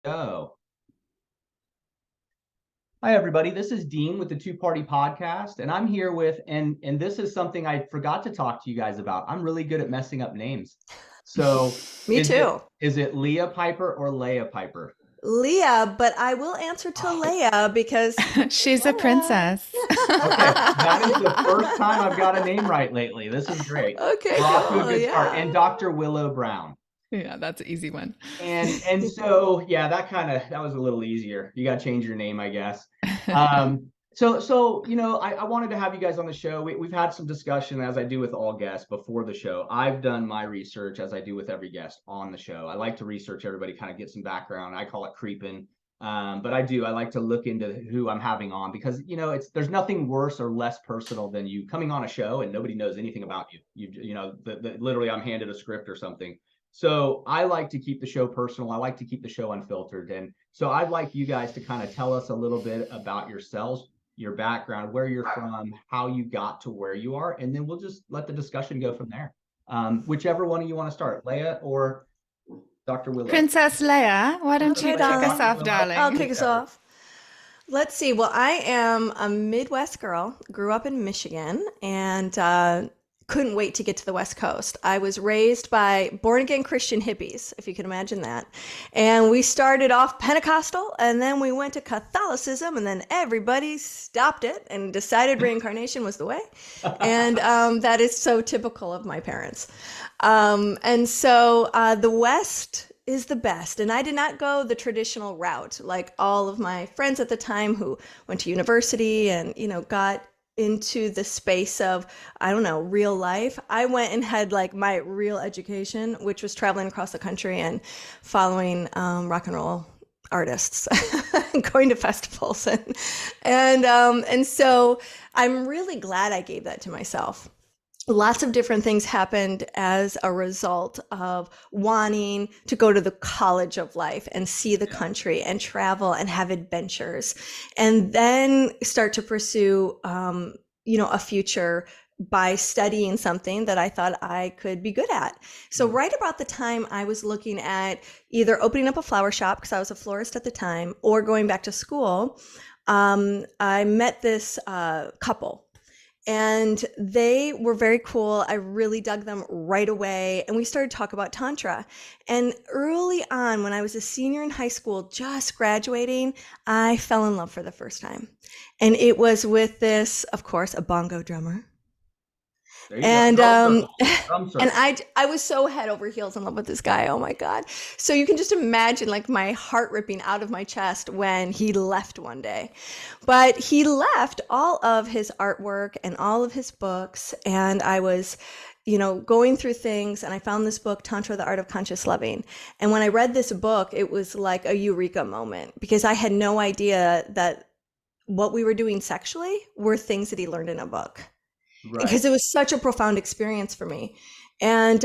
Hi, everybody. This is Dean with the Two Party Podcast, and I'm here with, and this is something I forgot to talk to you guys about. I'm really good at messing up names. So Me too. Is it Leah Piper or Leah Piper? Leah, but I will answer to Leah because She's a Leia. princess. Okay, that is the first time I've got a name right lately. This is great. Okay, We're off to a cool. good start. Yeah. And Dr. Willow Brown. Yeah, that's an easy one. And so yeah, that was a little easier. You got to change your name, I guess. So I wanted to have you guys on the show. We've had some discussion, as I do with all guests before the show. I've done my research, as I do with every guest on the show. I like to research everybody, kind of get some background. I call it creeping. But I like to look into who I'm having on, because there's nothing worse or less personal than you coming on a show and nobody knows anything about you. Literally I'm handed a script or something. So I like to keep the show personal. I like to keep the show unfiltered. And so I'd like you guys to kind of tell us a little bit about yourselves, your background, where you're from, how you got to where you are, and then we'll just let the discussion go from there. Whichever one of you want to start, Leah or Dr. Willow. Princess Leia, why don't Okay, you kick us off, Willow. darling? I'll kick us off. Let's see. Well, I am a Midwest girl, grew up in Michigan, and couldn't wait to get to the West Coast. I was raised by born-again Christian hippies, if you can imagine that. And we started off Pentecostal, and then we went to Catholicism, and then everybody stopped it and decided reincarnation was the way. And that is so typical of my parents. And so the West is the best. And I did not go the traditional route like all of my friends at the time who went to university and, got into the space of, I don't know, real life. I went and had like my real education, which was traveling across the country and following rock and roll artists, going to festivals. And so I'm really glad I gave that to myself. Lots of different things happened as a result of wanting to go to the college of life and see the country and travel and have adventures, and then start to pursue, a future by studying something that I thought I could be good at. So right about the time I was looking at either opening up a flower shop, because I was a florist at the time, or going back to school, I met this couple. And they were very cool. I really dug them right away. And we started to talk about Tantra. And early on, when I was a senior in high school, just graduating, I fell in love for the first time. And it was with this, of course, a bongo drummer. And and I was so head over heels in love with this guy. Oh my God. So you can just imagine like my heart ripping out of my chest when he left one day. But he left all of his artwork and all of his books. And I was, going through things, and I found this book, Tantra, the Art of Conscious Loving. And when I read this book, it was like a eureka moment, because I had no idea that what we were doing sexually were things that he learned in a book. Right. Because it was such a profound experience for me. And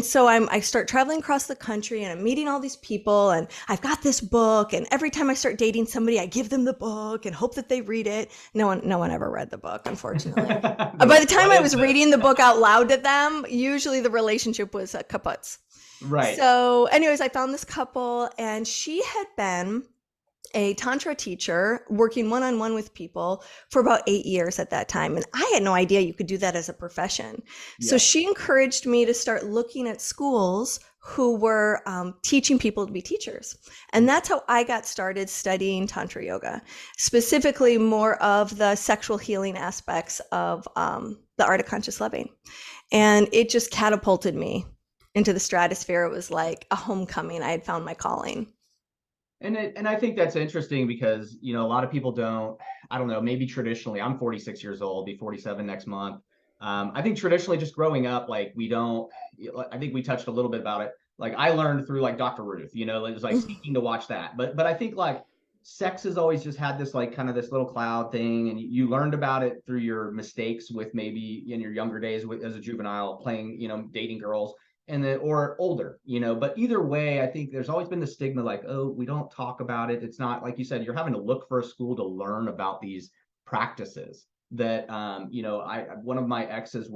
so I start traveling across the country, and I'm meeting all these people, and I've got this book, and every time I start dating somebody, I give them the book and hope that they read it. No one ever read the book, unfortunately. By the time I was reading the book out loud to them, usually the relationship was kaput. Right. So anyways, I found this couple, and she had been a Tantra teacher working one-on-one with people for about 8 years at that time. And I had no idea you could do that as a profession. Yeah. So she encouraged me to start looking at schools who were teaching people to be teachers. And that's how I got started studying Tantra yoga, specifically more of the sexual healing aspects of the art of conscious loving. And it just catapulted me into the stratosphere. It was like a homecoming. I had found my calling. And I think that's interesting because, a lot of people don't, I don't know, maybe traditionally, I'm 46 years old, be 47 next month. I think traditionally just growing up, like I think we touched a little bit about it. Like I learned through like Dr. Ruth, it was like sneaking to watch that. But I think like sex has always just had this like kind of this little cloud thing. And you learned about it through your mistakes with maybe in your younger days as a juvenile playing, dating girls. And then or older, but either way, I think there's always been the stigma like, oh, we don't talk about it. It's not like you said, you're having to look for a school to learn about these practices that one of my exes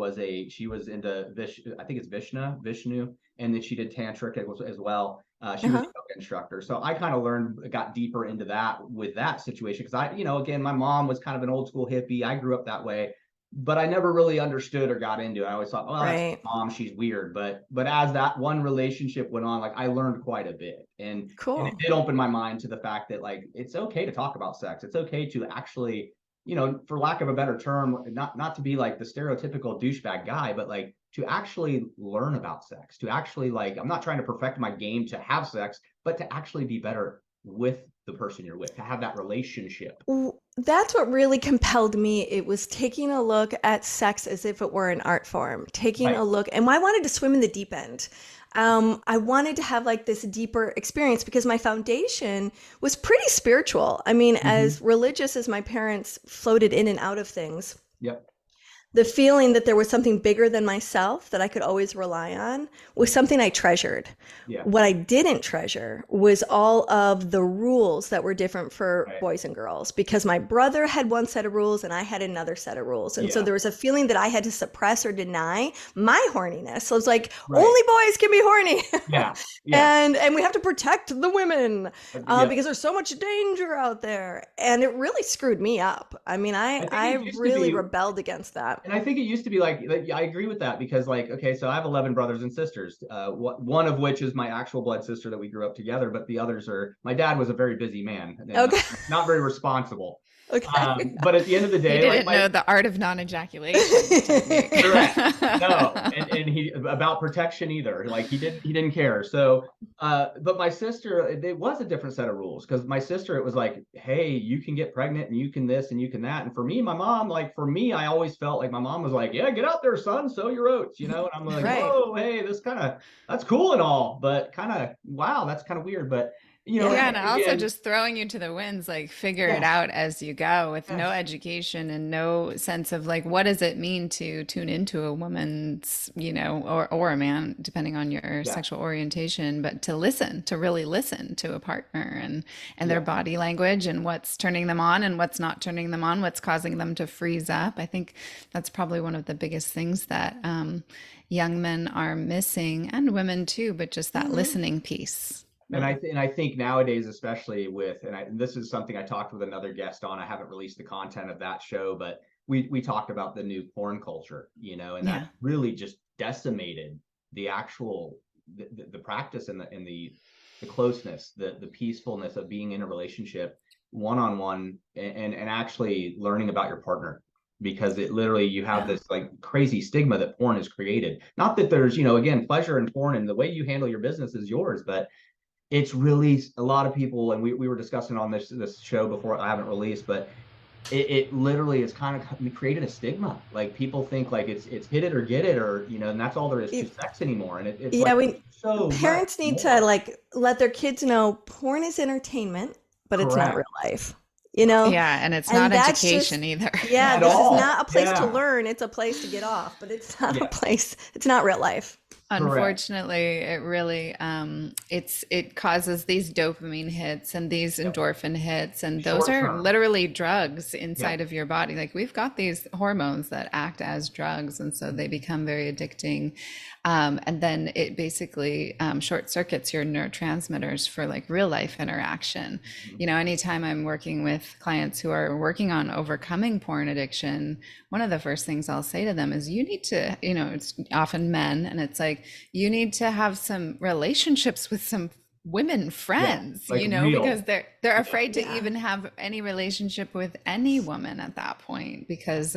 she was into I think it's Vishnu, and then she did tantric as well. She was instructor. So I kind of got deeper into that with that situation. Cause again, my mom was kind of an old school hippie. I grew up that way, but I never really understood or got into it. I always thought, well, that's Right. mom, she's weird. But as that one relationship went on, like I learned quite a bit. And Cool. it did open my mind to the fact that like, it's okay to talk about sex. It's okay to actually, for lack of a better term, not to be like the stereotypical douchebag guy, but like to actually learn about sex, to actually like, I'm not trying to perfect my game to have sex, but to actually be better with the person you're with, to have that relationship. That's what really compelled me. It was taking a look at sex as if it were an art form, taking a look, and I wanted to swim in the deep end. I wanted to have like this deeper experience because my foundation was pretty spiritual. I mean, as religious as my parents floated in and out of things. Yep. The feeling that there was something bigger than myself that I could always rely on was something I treasured. Yeah. What I didn't treasure was all of the rules that were different for boys and girls, because my brother had one set of rules and I had another set of rules. And so there was a feeling that I had to suppress or deny my horniness. So it was like, only boys can be horny. Yeah. And we have to protect the women because there's so much danger out there. And it really screwed me up. I mean, I really rebelled against that. And I think it used to be like, I agree with that because like, okay, so I have 11 brothers and sisters, one of which is my actual blood sister that we grew up together, but the others my dad was a very busy man, and not very responsible. Okay. But at the end of the day, he didn't know the art of non-ejaculation. Correct. No, and he about protection either. Like he didn't care. So, but my sister, it was a different set of rules because my sister, it was like, hey, you can get pregnant and you can this and you can that. And for me, my mom, like for me, I always felt like my mom was like, yeah, get out there, son, sow your oats, And I'm like, whoa, hey, that's cool and all, but kind of wow, that's kind of weird, but. And also just throwing you to the winds, like figure it out as you go with no education and no sense of like, what does it mean to tune into a woman's, or a man, depending on your sexual orientation, but to really listen to a partner and their body language and what's turning them on and what's not turning them on, what's causing them to freeze up. I think that's probably one of the biggest things that young men are missing, and women too, but just that listening piece. And I think nowadays, especially and this is something I talked with another guest on. I haven't released the content of that show, but we talked about the new porn culture, and that really just decimated the actual the practice and the closeness, the peacefulness of being in a relationship one-on-one and actually learning about your partner. Because it literally, you have this like crazy stigma that porn has created. Not that there's, again, pleasure in porn and the way you handle your business is yours, but it's really a lot of people, and we were discussing on this show before, I haven't released, but it literally has kind of created a stigma. Like people think like it's hit it or get it, or and that's all there is to sex anymore. And it's parents need to like let their kids know porn is entertainment, but it's not real life. And it's not education either. This is not a place to learn. It's a place to get off, but it's not a place. It's not real life. Unfortunately, it really it causes these dopamine hits and these endorphin hits, and those are literally drugs inside of your body. Like we've got these hormones that act as drugs, and so they become very addicting. And then it basically short circuits your neurotransmitters for like real life interaction. Anytime I'm working with clients who are working on overcoming porn addiction, one of the first things I'll say to them is you need to, it's often men, and it's like, you need to have some relationships with some women friends, because they're afraid to even have any relationship with any woman at that point, because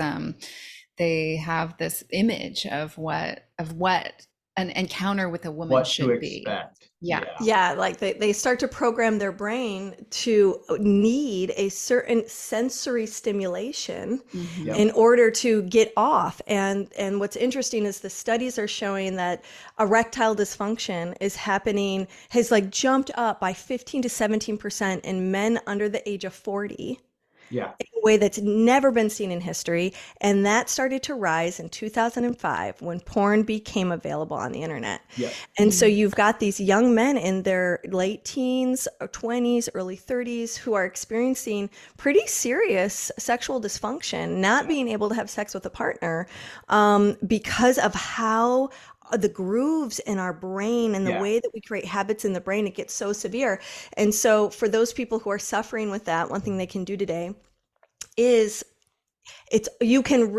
they have this image of what an encounter with a woman should be. Like they start to program their brain to need a certain sensory stimulation in order to get off. And what's interesting is the studies are showing that erectile dysfunction has like jumped up by 15 to 17% in men under the age of 40. In a way that's never been seen in history. And that started to rise in 2005 when porn became available on the internet. And so you've got these young men in their late teens, 20s, early 30s who are experiencing pretty serious sexual dysfunction, not being able to have sex with a partner because of how the grooves in our brain and the way that we create habits in the brain, it gets so severe. And so for those people who are suffering with that, one thing they can do today is you can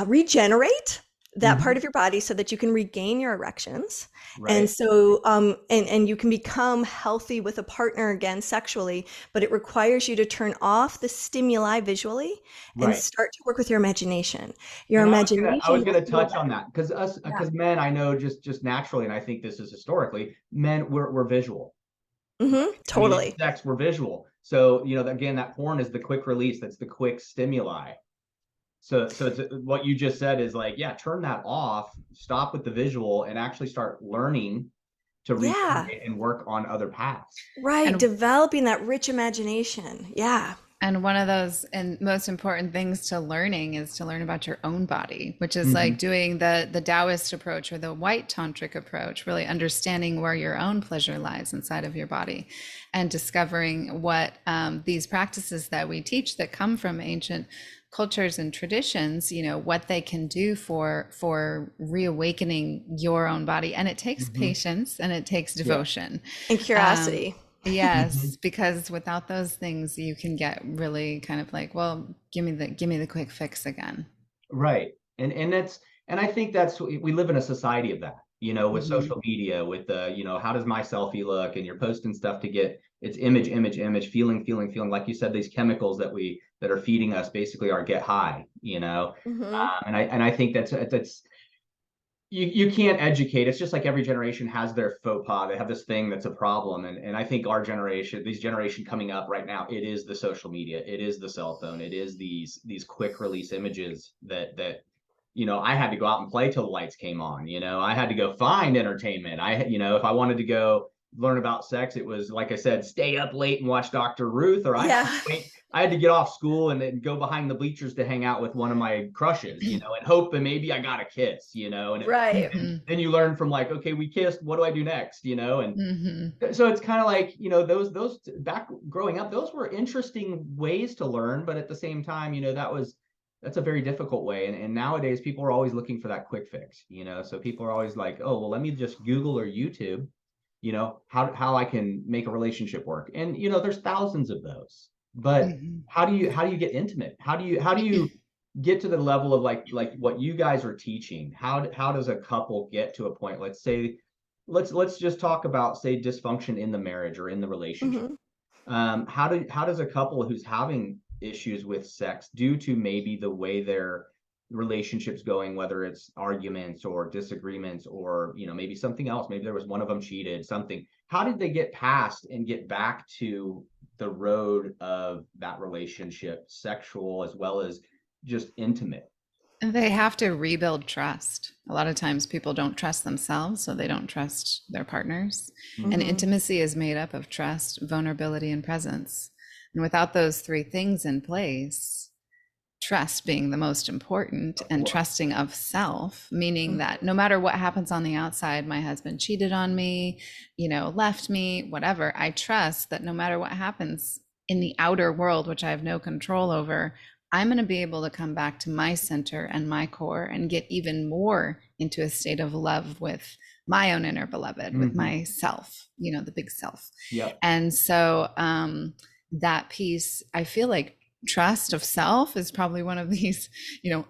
regenerate that part of your body so that you can regain your erections. Right. And so, and you can become healthy with a partner again sexually, but it requires you to turn off the stimuli visually and start to work with your imagination. Your imagination. I was going to touch on that because men, I know just naturally, and I think this is historically, men, we're visual. Totally. I mean, sex, we're visual. So, again, that porn is the quick release. That's the quick stimuli. So it's, what you just said is like, turn that off, stop with the visual, and actually start learning to recreate and work on other paths. Right. And developing that rich imagination. Yeah. And one of those and most important things to learning is to learn about your own body, which is like doing the Taoist approach or the white tantric approach, really understanding where your own pleasure lies inside of your body and discovering what these practices that we teach that come from ancient cultures and traditions, what they can do for reawakening your own body. And it takes patience and it takes devotion and curiosity. Yes, because without those things, you can get really kind of like, well, give me the quick fix again. Right. And I think we live in a society of that, with social media, with how does my selfie look, and you're posting stuff to get it's image, feeling. Like you said, these chemicals that are feeding us basically are get high, and I think that's you can't educate. It's just like every generation has their faux pas. They have this thing that's a problem. And I think our generation, these generation coming up right now, it is the social media. It is the cell phone. It is these quick release images that I had to go out and play till the lights came on. I had to go find entertainment. If I wanted to go learn about sex, it was, like I said, stay up late and watch Dr. Ruth, or I had to get off school and then go behind the bleachers to hang out with one of my crushes, and hope that maybe I got a kiss, and then you learn from like, okay, we kissed, what do I do next, and so it's kind of like, those back growing up, those were interesting ways to learn, but at the same time, that's a very difficult way. And nowadays people are always looking for that quick fix, so people are always like, oh, well, let me just Google or YouTube, how I can make a relationship work. And, there's thousands of those, but how do you get intimate? How do you get to the level of like what you guys are teaching? How does a couple get to a point? Let's just talk about, say, dysfunction in the marriage or in the relationship. How does a couple who's having issues with sex due to maybe the way their relationships going, whether it's arguments or disagreements or maybe something else, maybe there was one of them cheated, something, how did they get past and get back to the road of that relationship, sexual as well as just intimate? They have to rebuild trust. A lot of times people don't trust themselves, so they don't trust their partners. And intimacy is made up of trust, vulnerability, and presence. And without those three things in place, trust being the most important, and trusting of self, meaning that no matter what happens on the outside, my husband cheated on me, left me, whatever, I trust that no matter what happens in the outer world, which I have no control over, I'm going to be able to come back to my center and my core and get even more into a state of love with my own inner beloved, with myself, the big self. Yep. And so that piece, I feel like trust of self is probably one of these,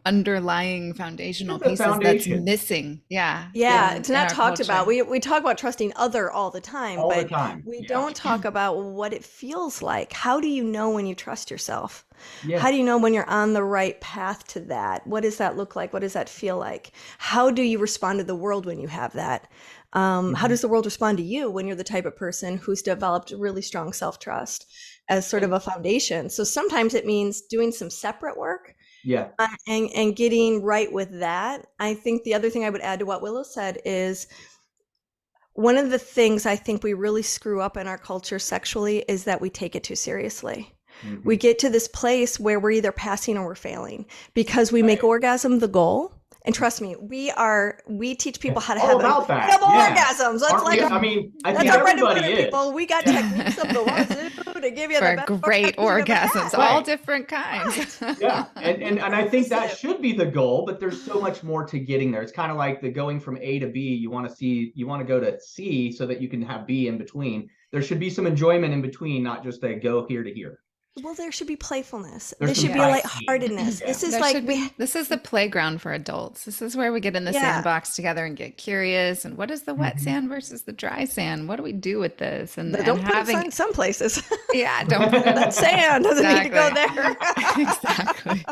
underlying foundational pieces that's missing. Yeah. It's not talked about. We talk about trusting other all the time, but we don't talk about what it feels like. How do you know when you trust yourself? Yeah. How do you know when you're on the right path to that? What does that look like? What does that feel like? How do you respond to the world when you have that? How does the world respond to you when you're the type of person who's developed really strong self-trust as sort of a foundation? So sometimes it means doing some separate work and getting right with that. I think the other thing I would add to what Willow said is one of the things I think we really screw up in our culture sexually is that we take it too seriously. We get to this place where we're either passing or we're failing because we make orgasm the goal. And trust me, we teach people how to have incredible orgasms. That's I think everybody is. People. We got techniques of the ones, dude. to give you for the best great orgasms, all different kinds. Yeah. And I think that should be the goal, but there's so much more to getting there. It's kind of like the going from A to B. You want to go to C so that you can have B in between. There should be some enjoyment in between, not just a go here to here. Well, there should be playfulness. There There should be lightheartedness. Yeah. This is like this is the playground for adults. This is where we get in the sandbox together and get curious. And what is the wet sand versus the dry sand? What do we do with this? And don't put it in some places. Yeah, don't put it that sand doesn't need to go there. Exactly.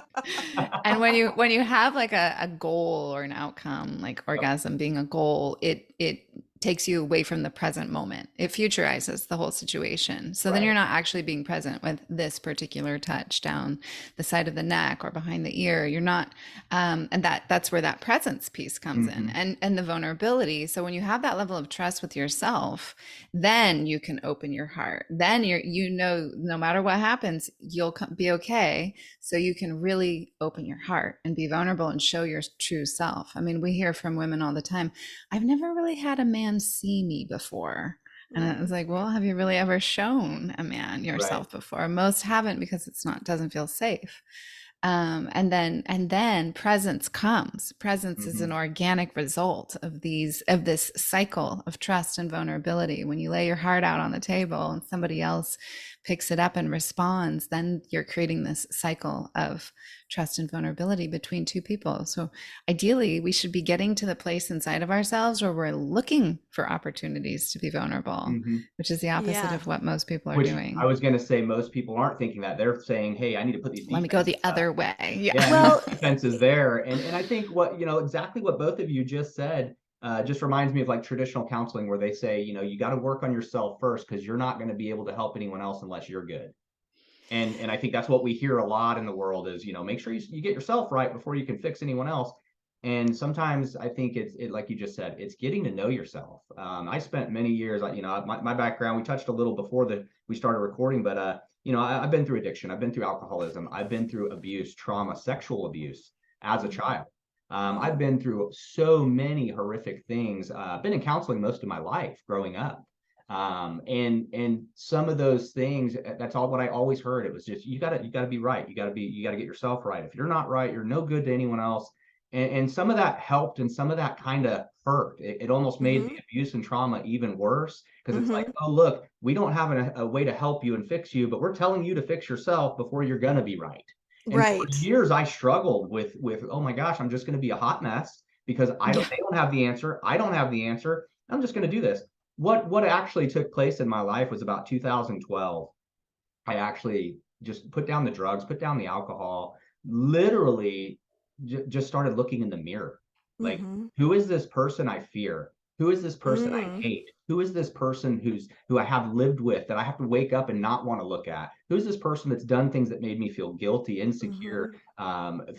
And when you have like a goal or an outcome, like orgasm being a goal, it takes you away from the present moment. It futurizes the whole situation. So then you're not actually being present with this particular touch down the side of the neck or behind the ear. You're not, and that's where that presence piece comes in, and the vulnerability. So when you have that level of trust with yourself, then you can open your heart. Then no matter what happens, you'll be okay. So you can really open your heart and be vulnerable and show your true self. I mean, we hear from women all the time, I've never really had a man see me before. And it was like, well, have you really ever shown a man yourself before? Most haven't, because doesn't feel safe. And then presence comes. Presence is an organic result of this cycle of trust and vulnerability. When you lay your heart out on the table and somebody else picks it up and responds, then you're creating this cycle of trust and vulnerability between two people. So ideally, we should be getting to the place inside of ourselves where we're looking for opportunities to be vulnerable, which is the opposite of what most people are doing. I was going to say most people aren't thinking that. They're saying, hey, I need to put these Let me go the other way. Yeah, well, defense is there. And I think exactly what both of you just said just reminds me of like traditional counseling, where they say, you got to work on yourself first, because you're not going to be able to help anyone else unless you're good. And I think that's what we hear a lot in the world is, make sure you get yourself right before you can fix anyone else. And sometimes I think it's like you just said, it's getting to know yourself. I spent many years, my background, we touched a little before we started recording, but I've been through addiction. I've been through alcoholism. I've been through abuse, trauma, sexual abuse as a child. I've been through so many horrific things. I've been in counseling most of my life growing up. And some of those things, that's all what I always heard. It was just, you gotta be right. You gotta get yourself right. If you're not right, you're no good to anyone else. And some of that helped, and some of that kind of hurt. It almost made the abuse and trauma even worse, because it's like, oh, look, we don't have a way to help you and fix you, but we're telling you to fix yourself before you're gonna be right. And for years I struggled with, oh my gosh, I'm just going to be a hot mess because they don't have the answer. I don't have the answer. I'm just going to do this. What actually took place in my life was about 2012. I actually just put down the drugs, put down the alcohol, literally just started looking in the mirror. Like, who is this person I fear? Who is this person I hate? Who is this person who I have lived with that I have to wake up and not want to look at? Who's this person that's done things that made me feel guilty, insecure,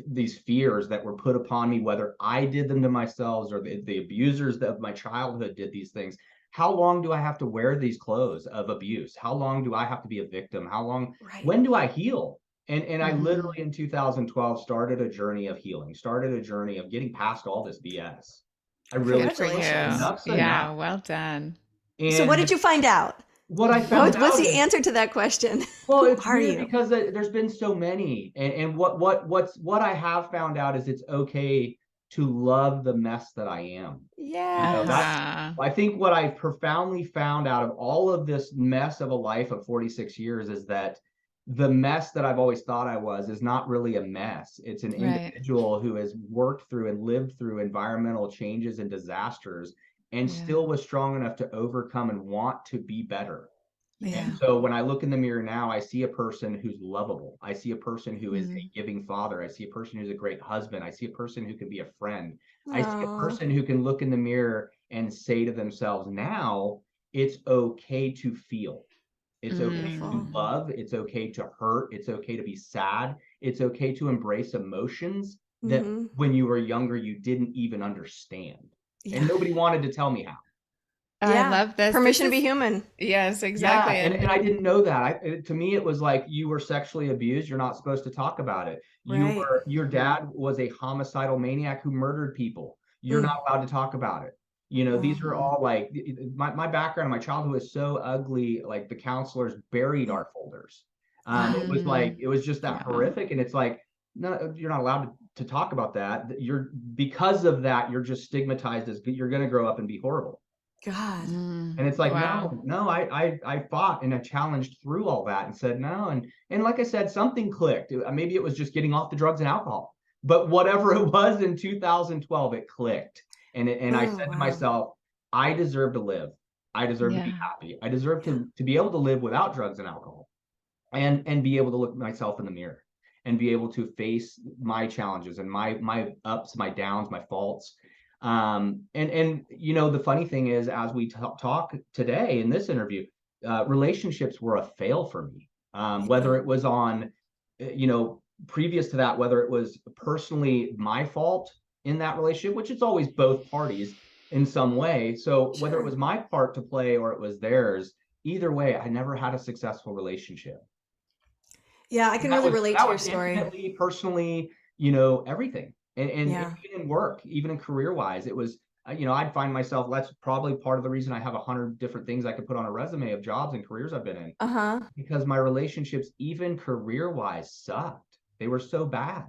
these fears that were put upon me, whether I did them to myself or the abusers of my childhood did these things? How long do I have to wear these clothes of abuse? How long do I have to be a victim? When do I heal? And I literally in 2012 started a journey of healing, started a journey of getting past all this BS. I really Yeah, well done. And so what did you find out? What I found out, what's the answer to that question? Well, it's weird because there's been so many. And what I have found out is it's okay to love the mess that I am. Yeah. I think what I profoundly found out of all of this mess of a life of 46 years is that the mess that I've always thought I was is not really a mess. It's an individual who has worked through and lived through environmental changes and disasters and still was strong enough to overcome and want to be better. And so when I look in the mirror now, I see a person who's lovable. I see a person who is a giving father. I see a person who's a great husband. I see a person who can be a friend. I see a person who can look in the mirror and say to themselves, now it's okay to feel. It's okay to love. It's okay to hurt. It's okay to be sad. It's okay to embrace emotions that when you were younger, you didn't even understand. And nobody wanted to tell me how. I love this. Permission to be human. Yes, exactly. Yeah, and I didn't know that. To me, it was like, you were sexually abused. You're not supposed to talk about it. Your dad was a homicidal maniac who murdered people. You're not allowed to talk about it. These are all like my background, my childhood was so ugly. Like the counselors buried our folders. It was just that horrific. And it's like, no, you're not allowed to talk about that. Because of that, you're just stigmatized as you're going to grow up and be horrible. God. And it's like, no, I fought and I challenged through all that and said no. And like I said, something clicked. Maybe it was just getting off the drugs and alcohol, but whatever it was in 2012, it clicked. And I said to myself, I deserve to live. I deserve to be happy. I deserve to be able to live without drugs and alcohol, and be able to look myself in the mirror and be able to face my challenges and my ups, my downs, my faults. The funny thing is, as we talk today in this interview, relationships were a fail for me. Whether it was on, previous to that, whether it was personally my fault in that relationship, which it's always both parties in some way. So whether it was my part to play or it was theirs, either way, I never had a successful relationship. Yeah, I can really relate to your story. Personally, everything. And even in work, even in career wise, it was, I'd find myself, that's probably part of the reason I have 100 different things I could put on a resume of jobs and careers I've been in. Because my relationships, even career wise, sucked. They were so bad.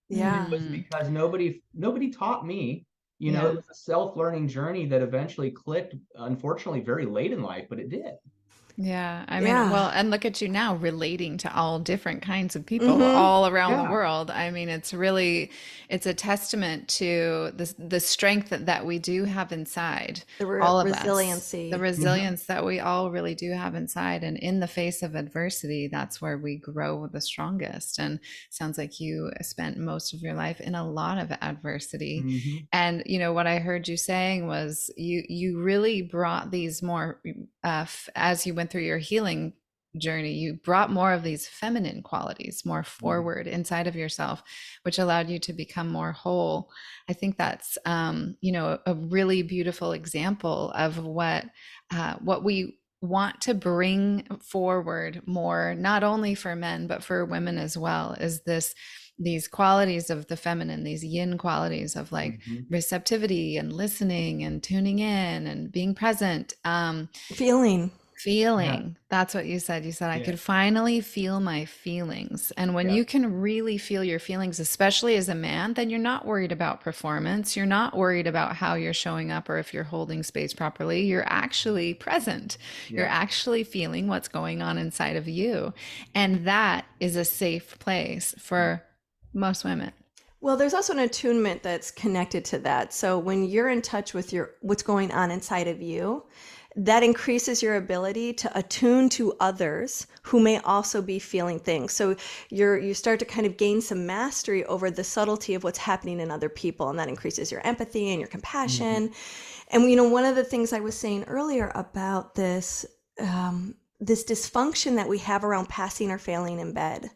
Yeah. It was because nobody taught me, it was a self-learning journey that eventually clicked, unfortunately, very late in life, but it did. Yeah. I mean, well, and look at you now relating to all different kinds of people all around the world. I mean, it's a testament to the strength that we do have inside, all of resiliency. The resilience that we all really do have inside. And in the face of adversity, that's where we grow the strongest. And sounds like you spent most of your life in a lot of adversity. And, what I heard you saying was you really brought these more, as you went through your healing journey, you brought more of these feminine qualities more forward inside of yourself, which allowed you to become more whole. I think that's, a really beautiful example of what we want to bring forward more, not only for men, but for women as well, is these qualities of the feminine, these yin qualities of like receptivity and listening and tuning in and being present, feeling. That's what you said. I could finally feel my feelings. And when you can really feel your feelings, especially as a man, then you're not worried about performance. You're not worried about how you're showing up or if you're holding space properly. You're actually present. You're actually feeling what's going on inside of you. And that is a safe place for most women. Well, there's also an attunement that's connected to that. So when you're in touch with what's going on inside of you, that increases your ability to attune to others who may also be feeling things. So you start to kind of gain some mastery over the subtlety of what's happening in other people, and that increases your empathy and your compassion. And one of the things I was saying earlier about this dysfunction that we have around passing or failing in bed,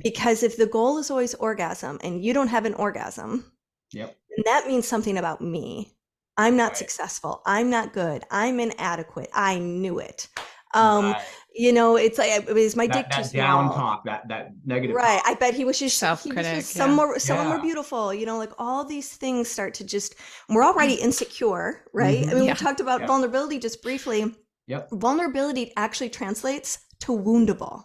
because if the goal is always orgasm and you don't have an orgasm, then that means something about me. I'm not successful. I'm not good. I'm inadequate. I knew it. It's like, it was my dick too small. Down talk, that negative. Right. Talk. I bet he was just self-critic. Someone more beautiful. Like all these things start to we're already insecure, right? I mean, we talked about vulnerability just briefly. Vulnerability actually translates to woundable.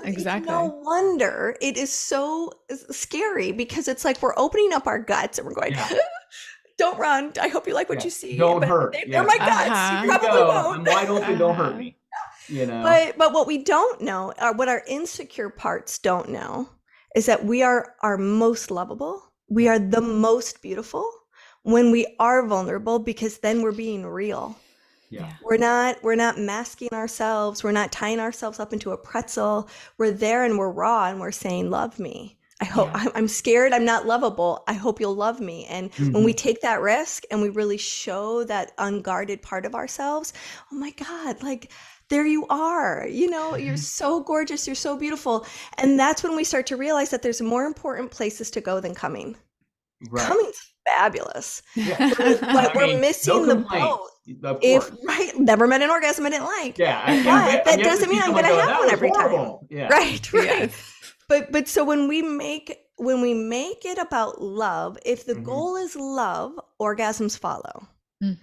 Exactly. No wonder it is so scary, because it's like we're opening up our guts and we're going, don't run. I hope you like what you see. Don't hurt. They're my guts. You probably won't. I'm wide open. Don't hurt me. But what we don't know, what our insecure parts don't know, is that we are our most lovable. We are the most beautiful when we are vulnerable, because then we're being real. We're not masking ourselves. We're not tying ourselves up into a pretzel. We're there and we're raw and we're saying, love me. I hope I'm scared. I'm not lovable. I hope you'll love me. And when we take that risk and we really show that unguarded part of ourselves, oh my God, like there you are, you're so gorgeous. You're so beautiful. And that's when we start to realize that there's more important places to go than coming. Coming's fabulous. But we're missing the boat. Never met an orgasm I didn't like. But that doesn't mean I'm going to have one every time. Right. But so when we make it about love, if the goal is love, orgasms follow.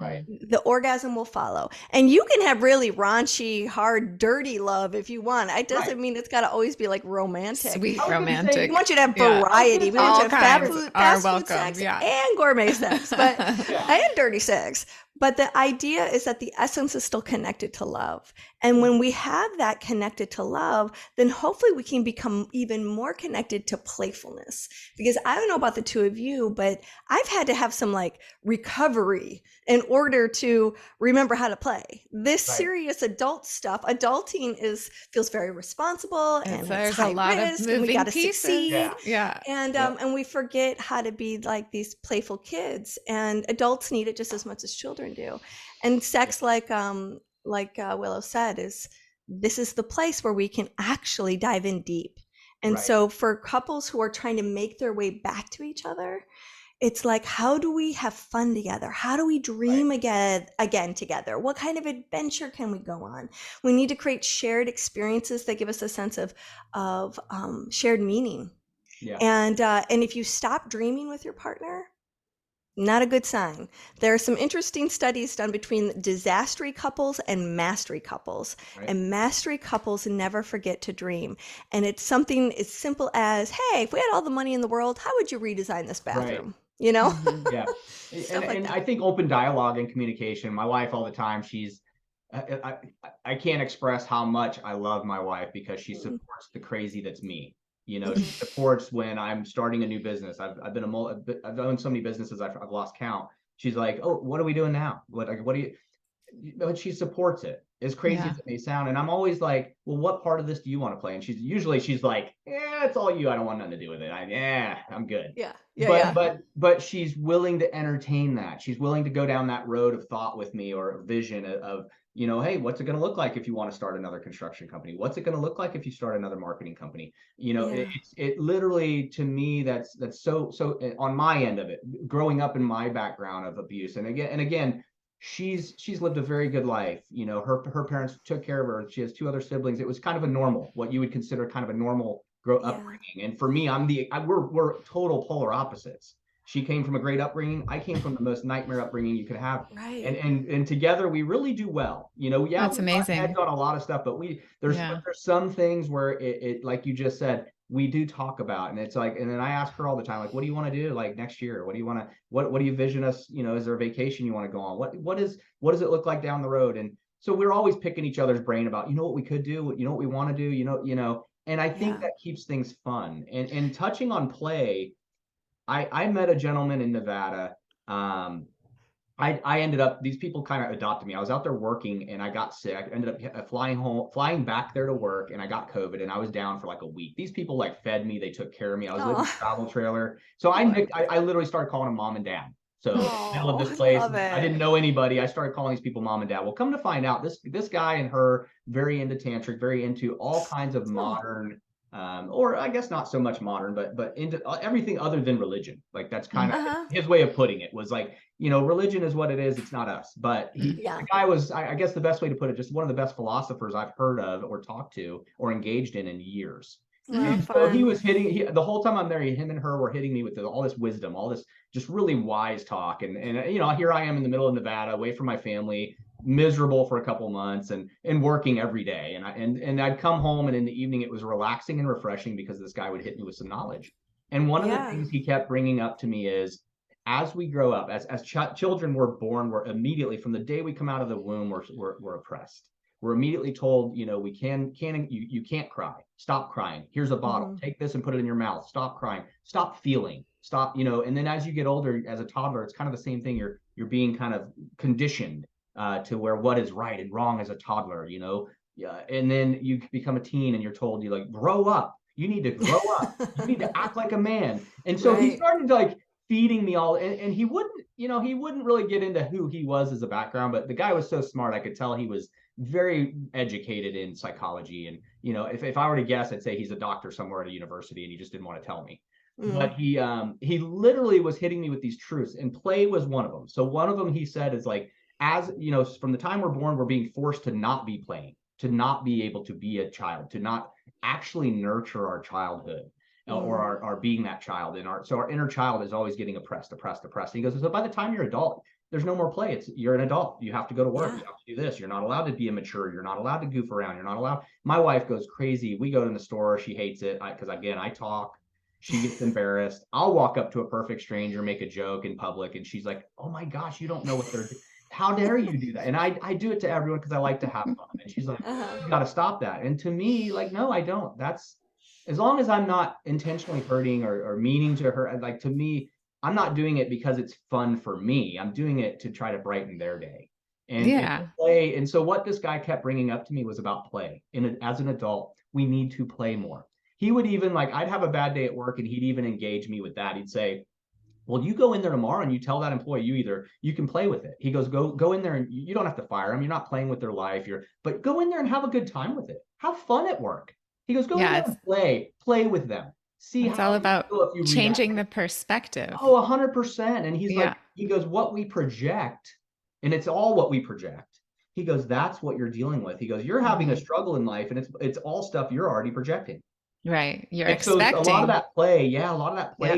Right. The orgasm will follow. And you can have really raunchy, hard, dirty love if you want. It doesn't mean it's got to always be like romantic. Sweet romantic. We want you to have variety. We want you to have fast food sex and gourmet sex, but and dirty sex. But the idea is that the essence is still connected to love. And when we have that connected to love, then hopefully we can become even more connected to playfulness. Because I don't know about the two of you, but I've had to have some like recovery in order to remember how to play. This serious adult stuff, adulting feels very responsible, and there's it's high a lot risk, of and we moving got to pieces. succeed. Yeah. And we forget how to be like these playful kids, and adults need it just as much as children do. And sex, like Willow said, this is the place where we can actually dive in deep. And so for couples who are trying to make their way back to each other, it's like, how do we have fun together? How do we dream again together? What kind of adventure can we go on? We need to create shared experiences that give us a sense of shared meaning. Yeah. And if you stop dreaming with your partner, not a good sign. There are some interesting studies done between disastery couples and mastery couples. And mastery couples never forget to dream. And it's something as simple as, hey, if we had all the money in the world, how would you redesign this bathroom? You know? Yeah. And I think open dialogue and communication, my wife all the time, I can't express how much I love my wife, because she supports the crazy that's me. You know, she supports when I'm starting a new business. I've owned so many businesses, I've lost count. She's like, oh, what are we doing now? What do you? But she supports it, as crazy as it may sound. And I'm always like, well, what part of this do you want to play? And she's like, yeah, it's all you. I don't want nothing to do with it. I'm good. But she's willing to entertain that. She's willing to go down that road of thought with me, or a vision of, you know, hey, what's it going to look like if you want to start another construction company? What's it going to look like if you start another marketing company? You know, it literally, to me, that's so on my end of it, growing up in my background of abuse. And again, she's lived a very good life. You know, her parents took care of her. She has 2 other siblings. It was kind of a normal, what you would consider kind of a normal upbringing. And for me, we're total polar opposites. She came from a great upbringing. I came from the most nightmare upbringing you could have. And together we really do well. You know, that's amazing. We've on a lot of stuff, but there's some things where it like you just said, we do talk about, and it's like, and then I ask her all the time, like, what do you want to do like next year? What do you want to, what do you vision us? You know, is there a vacation you want to go on? What does it look like down the road? And so we're always picking each other's brain about, you know, what we could do, you know, what we want to do, you know, and I think that keeps things fun. And touching on play, I met a gentleman in Nevada. I ended up, these people kind of adopted me. I was out there working and I got sick. I ended up flying back there to work, and I got COVID, and I was down for like a week. These people like fed me. They took care of me. I was living in a travel trailer. So I literally started calling them mom and dad. So in the middle of this place, I didn't know anybody. I started calling these people mom and dad. Well, come to find out, this guy and her, very into tantric, very into all kinds of modern, or I guess not so much modern, but into everything other than religion. Like that's kind of his way of putting it, was like, you know, religion is what it is. It's not us. But the guy was, I guess the best way to put it, just one of the best philosophers I've heard of or talked to or engaged in years. So he was the whole time I'm there, him and her were hitting me with all this wisdom, all this just really wise talk. And you know, here I am in the middle of Nevada, away from my family, miserable for a couple months, and working every day. And I'd come home, and in the evening it was relaxing and refreshing because this guy would hit me with some knowledge. And one of the things he kept bringing up to me is, as we grow up, as children, we're born, we're immediately, from the day we come out of the womb, we're oppressed. We're immediately told, you know, you can't cry. Stop crying. Here's a bottle. Take this and put it in your mouth. Stop crying. Stop feeling. Stop, you know. And then as you get older, as a toddler, it's kind of the same thing. You're being kind of conditioned to where what is right and wrong as a toddler, you know. And then you become a teen, and you're told, you like, grow up. You need to grow up. You need to act like a man. And so he started like feeding me all, and he wouldn't really get into who he was as a background, but the guy was so smart. I could tell he was very educated in psychology. And, you know, if I were to guess, I'd say he's a doctor somewhere at a university, and he just didn't want to tell me. But he literally was hitting me with these truths, and play was one of them. So one of them, he said, is like, as you know, from the time we're born, we're being forced to not be playing, to not be able to be a child, to not actually nurture our childhood. Or our being that child. So our inner child is always getting oppressed. And he goes, so by the time you're adult, there's no more play. You're an adult. You have to go to work. Yeah. You have to do this. You're not allowed to be immature. You're not allowed to goof around. You're not allowed. My wife goes crazy. We go to the store. She hates it because again, I talk. She gets embarrassed. I'll walk up to a perfect stranger, make a joke in public, and she's like, "Oh my gosh, you don't know what they're doing. How dare you do that?" And I do it to everyone because I like to have fun. And she's like, "You got to stop that." And to me, like, no, I don't. That's as long as I'm not intentionally hurting or meaning to hurt. Like to me, I'm not doing it because it's fun for me. I'm doing it to try to brighten their day. And play. And so what this guy kept bringing up to me was about play. And as an adult, we need to play more. He would even like, I'd have a bad day at work and he'd even engage me with that. He'd say, well, you go in there tomorrow and you tell that employee you can play with it. He goes, go in there and you don't have to fire them. You're not playing with their life. But go in there and have a good time with it. Have fun at work. He goes, go in there and play with them. See, it's all about changing the perspective. Oh, 100%. And he's like, he goes, what we project, and it's all what we project. He goes, that's what you're dealing with. He goes, you're having a struggle in life, and it's all stuff you're already projecting. Right. You're expecting. So a lot of that play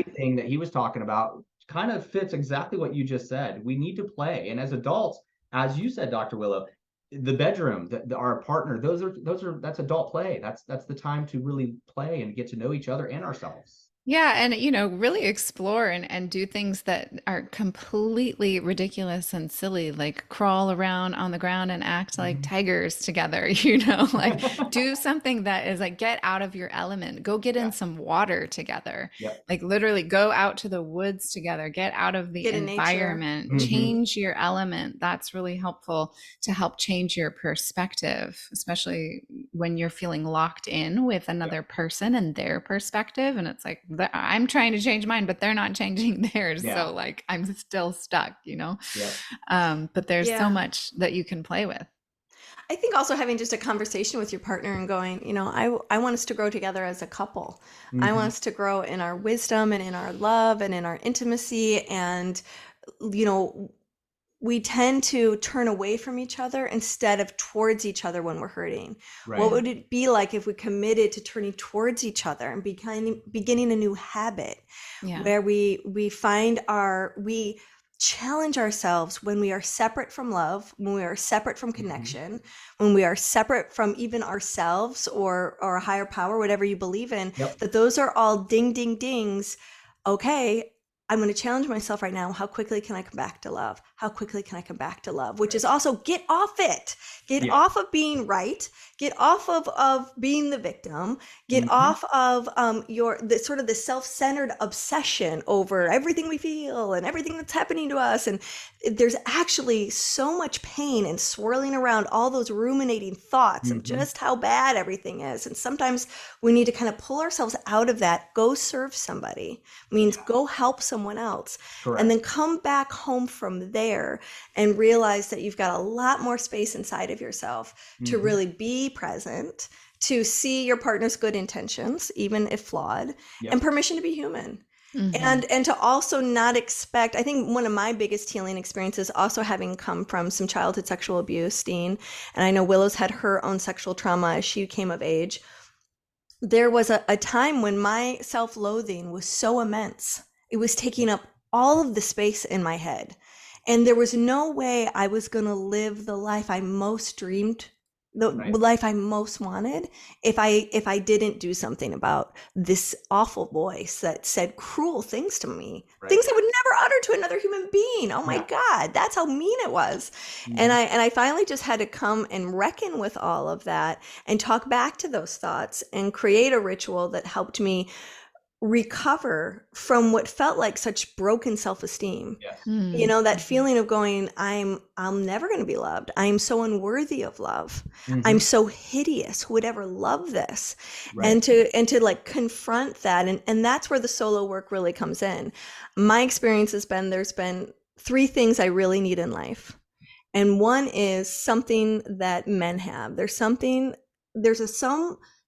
thing that he was talking about kind of fits exactly what you just said. We need to play. And as adults, as you said, Dr. Willow, the bedroom, our partner, that's adult play. That's the time to really play and get to know each other and ourselves. Yeah. And, you know, really explore and do things that are completely ridiculous and silly, like crawl around on the ground and act like tigers together, you know, like do something that is like, get out of your element, go get in some water together, like literally go out to the woods together, get out of the environment, change your element. That's really helpful to help change your perspective, especially when you're feeling locked in with another person and their perspective. And it's like, I'm trying to change mine, but they're not changing theirs. So like, I'm still stuck, you know? But there's so much that you can play with. I think also having just a conversation with your partner and going, you know, I want us to grow together as a couple. I want us to grow in our wisdom and in our love and in our intimacy. And, you know, we tend to turn away from each other instead of towards each other when we're hurting. Right. What would it be like if we committed to turning towards each other and beginning a new habit where we challenge ourselves when we are separate from love, when we are separate from connection, when we are separate from even ourselves or a higher power, whatever you believe in, that those are all ding, ding, dings. Okay, I'm going to challenge myself right now. How quickly can I come back to love? How quickly can I come back to love? Which is also get off it. Get off of being right. Get off of being the victim. Get off of the self-centered obsession over everything we feel and everything that's happening to us. And there's actually so much pain and swirling around all those ruminating thoughts of just how bad everything is. And sometimes we need to kind of pull ourselves out of that. Go serve somebody means go help someone else. Correct. And then come back home from there and realize that you've got a lot more space inside of yourself to really be present, to see your partner's good intentions, even if flawed, and permission to be human. And to also not expect, I think one of my biggest healing experiences also having come from some childhood sexual abuse, Steen, and I know Willow's had her own sexual trauma as she came of age. There was a time when my self-loathing was so immense. It was taking up all of the space in my head. And there was no way I was going to live the life I most dreamed, the life I most wanted, if I didn't do something about this awful voice that said cruel things to me, things I would never utter to another human being. Oh my God, that's how mean it was. And I finally just had to come and reckon with all of that and talk back to those thoughts and create a ritual that helped me recover from what felt like such broken self-esteem. You know, that feeling of going, I'm never going to be loved. I am so unworthy of love. I'm so hideous. Who would ever love this? And to like confront that. And that's where the solo work really comes in. My experience has been, there's been 3 things I really need in life. And one is something that men have. There's something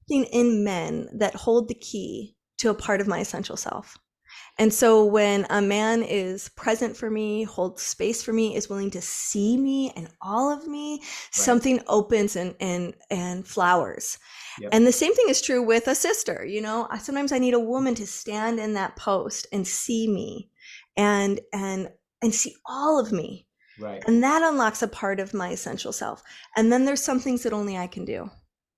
in men that hold the key to a part of my essential self. And so when a man is present for me, holds space for me, is willing to see me and all of me, something opens and flowers. And the same thing is true with a sister. You know, sometimes I need a woman to stand in that post and see me and see all of me Right. And that unlocks a part of my essential self. And then there's some things that only I can do.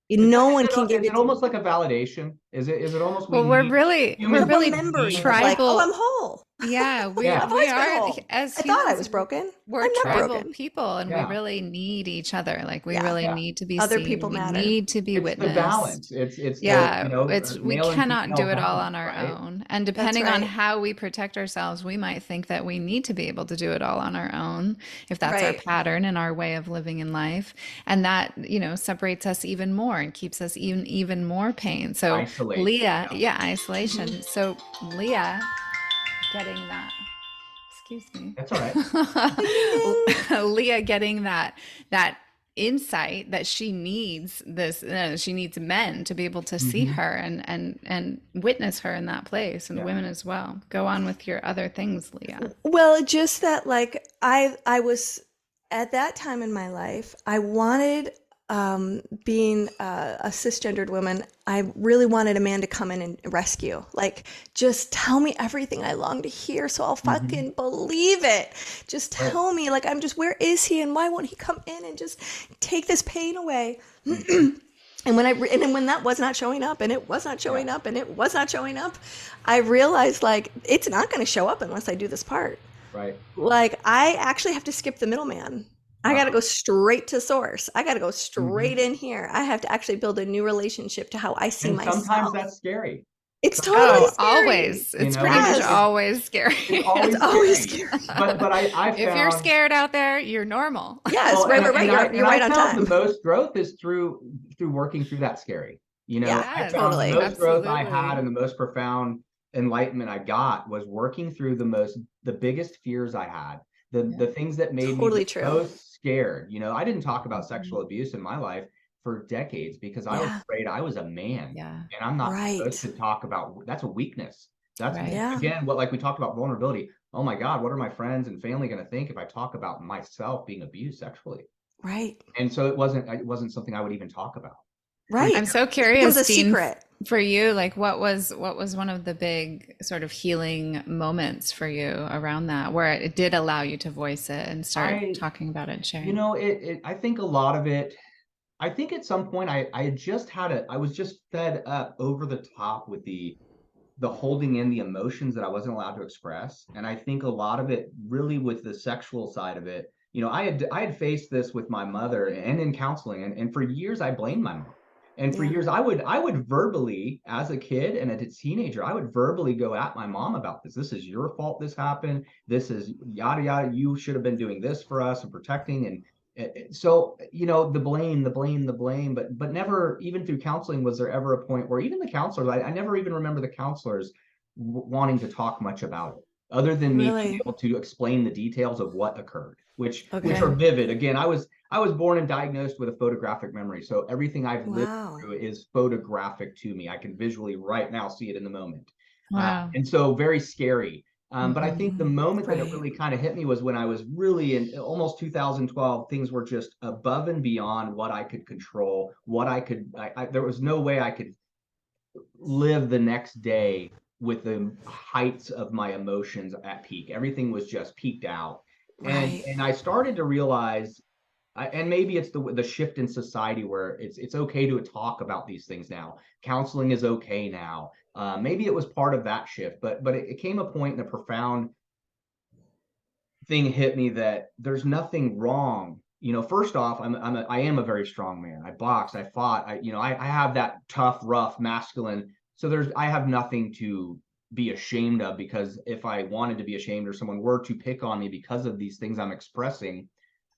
No one can give Is it it almost like a validation? Is it almost Well, we're really remembering like, oh, tribal. I'm whole. Yeah, we I've always been are whole. as I humans, thought I was broken. we're I'm not tribal broken. people, and we Yeah. really need each other. Like we Yeah. really Yeah. need to be Other seen. people We matter. need to be It's witnessed. the balance. It's Yeah, the, you know, it's we male and cannot female do it all balance, on our right? own. And depending on right. how we protect ourselves, we might think that we need to be able to do it all on our own, if that's our Right. pattern and our way of living in life. And that, you know, separates us even more and keeps us even more pain. So Isolation. Leah, isolation. So Leah getting that. Excuse me. That's all right. Leah getting that insight that she needs she needs men to be able to see her and witness her in that place, and women as well. Go on with your other things, Leah. Well, just that, like, I was at that time in my life, I wanted, being a cisgendered woman, I really wanted a man to come in and rescue. Like, just tell me everything I long to hear so I'll fucking believe it. Just tell me, like, where is he and why won't he come in and just take this pain away? And when that was not showing up, and it was not showing up, and it was not showing up, I realized, like, it's not going to show up unless I do this part. Right. Like, I actually have to skip the middleman. I got to go straight to source. I got to go straight in here. I have to actually build a new relationship to how I see myself. Sometimes that's scary. It's totally scary. Always. It's pretty much always scary. It's always scary. But I found, if you're scared out there, you're normal. Yes, right. You're right on time. The most growth is through working through that scary. You know, I found totally. the most growth I had and the most profound enlightenment I got was working through the biggest fears I had. The things that made me most scared. You know, I didn't talk about sexual abuse in my life for decades because I was afraid I was a man. Yeah. And I'm not supposed to talk about, that's a weakness. That's again, like we talked about vulnerability. Oh my God, what are my friends and family going to think if I talk about myself being abused sexually? Right. And so it wasn't something I would even talk about. Right. I'm so curious, it was a Dean, secret. For you, like what was one of the big sort of healing moments for you around that, where it did allow you to voice it and start talking about it and sharing? You know, I think a lot of it, I think at some point I was just fed up over the top with the holding in the emotions that I wasn't allowed to express. And I think a lot of it really with the sexual side of it, you know, I had faced this with my mother and in counseling, and for years I blamed my mom. And for years I would verbally, as a kid and as a teenager, I would verbally go at my mom about this. This is your fault this happened. This is yada yada. You should have been doing this for us and protecting. And so, you know, the blame, but never, even through counseling, was there ever a point where even the counselors, I never even remember the counselors wanting to talk much about it, other than me being able to explain the details of what occurred, which are vivid. Again, I was born and diagnosed with a photographic memory. So everything I've lived through is photographic to me. I can visually right now see it in the moment. And so very scary. But I think the moment that it really kind of hit me was when I was really in almost 2012, things were just above and beyond what I could control, there was no way I could live the next day with the heights of my emotions at peak. Everything was just peaked out. And I started to realize, and maybe it's the shift in society where it's okay to talk about these things now. Counseling is okay now. Maybe it was part of that shift, but it came a point and a profound thing hit me that there's nothing wrong. You know, first off, I am a very strong man. I boxed, I fought, I have that tough, rough, masculine. So I have nothing to be ashamed of, because if I wanted to be ashamed or someone were to pick on me because of these things I'm expressing,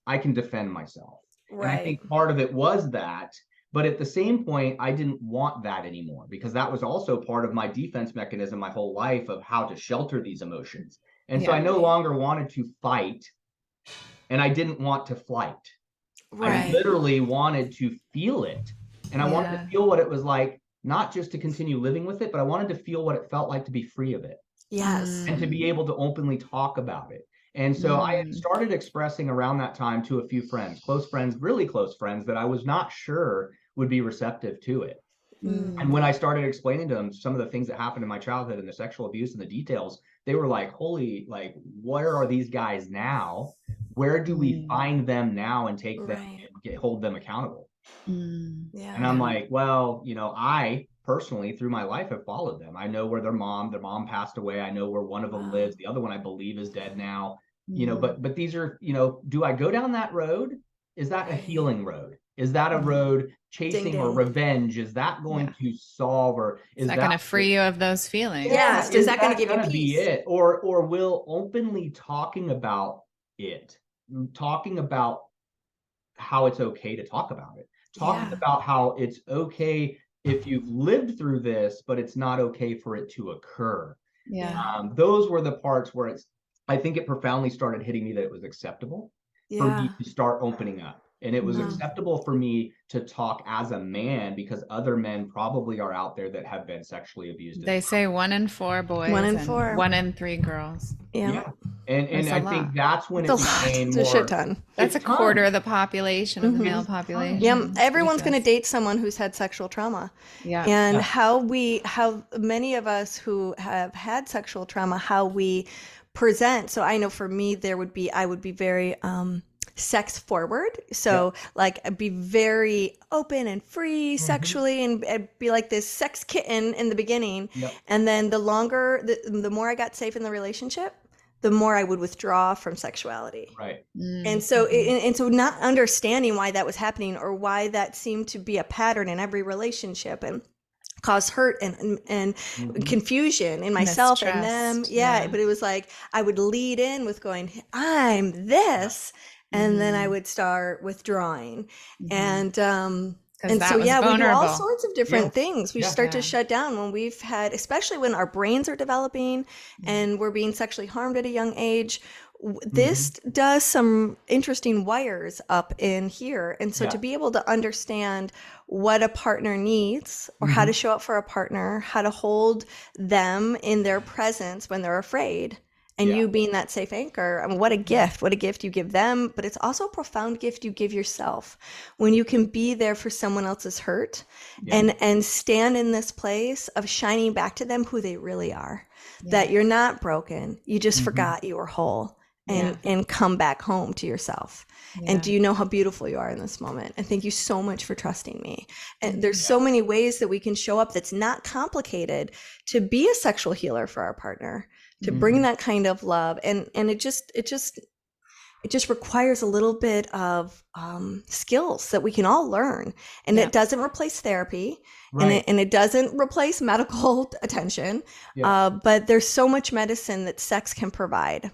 I can defend myself. And I think part of it was that, but at the same point, I didn't want that anymore, because that was also part of my defense mechanism my whole life of how to shelter these emotions. And so I no longer wanted to fight, and I didn't want to flight. I literally wanted to feel it. And I wanted to feel what it was like, not just to continue living with it, but I wanted to feel what it felt like to be free of it. Yes. And to be able to openly talk about it. And so I had started expressing around that time to a few friends, close friends, really close friends, that I was not sure would be receptive to it. And when I started explaining to them some of the things that happened in my childhood and the sexual abuse and the details, they were like, holy, like, where are these guys now? Where do we find them now and take them Right. and hold them accountable? Yeah. And I'm like, well, I personally through my life have followed them. I know where their mom passed away. I know where one of them lives. The other one I believe is dead now. But these are, do I go down that road? Is that a healing road? Is that a road chasing Ding, or ding. revenge? Is that going to solve, or is that going to free you of those feelings? Yes. Is that going to give you peace? Be it? Or will openly talking about it, talking about how it's okay to talk about it, talking about how it's okay if you've lived through this, but it's not okay for it to occur. Those were the parts where I think it profoundly started hitting me that it was acceptable for me to start opening up. And it was acceptable for me to talk as a man, because other men probably are out there that have been sexually abused. They say 1 in 4 boys, 1 in 4, 1 in 3 girls. Yeah. And I think that's when it became more. It's a shit ton. That's a quarter of the population, of the male population. Yeah, everyone's going to date someone who's had sexual trauma. And how many of us who have had sexual trauma, how we present. So I know for me, I would be very sex forward. So like I'd be very open and free sexually, and I'd be like this sex kitten in the beginning. And then the more I got safe in the relationship, the more I would withdraw from sexuality. Right. And so not understanding why that was happening, or why that seemed to be a pattern in every relationship and cause hurt and confusion in myself and them. But it was like I would lead in with going, I'm this. And then I would start withdrawing. And so, we do all sorts of different things. We start to shut down when we've had, especially when our brains are developing and we're being sexually harmed at a young age. This does some interesting wires up in here. And so to be able to understand what a partner needs, or how to show up for a partner, how to hold them in their presence when they're afraid, and you being that safe anchor. I mean, what a gift you give them, but it's also a profound gift you give yourself when you can be there for someone else's hurt and stand in this place of shining back to them who they really are, that you're not broken. You just forgot you were whole, and come back home to yourself. And do you know how beautiful you are in this moment? And thank you so much for trusting me. And there's so many ways that we can show up that's not complicated to be a sexual healer for our partner, to bring that kind of love. And it just requires a little bit of skills that we can all learn. And it doesn't replace therapy, and it doesn't replace medical attention. But there's so much medicine that sex can provide.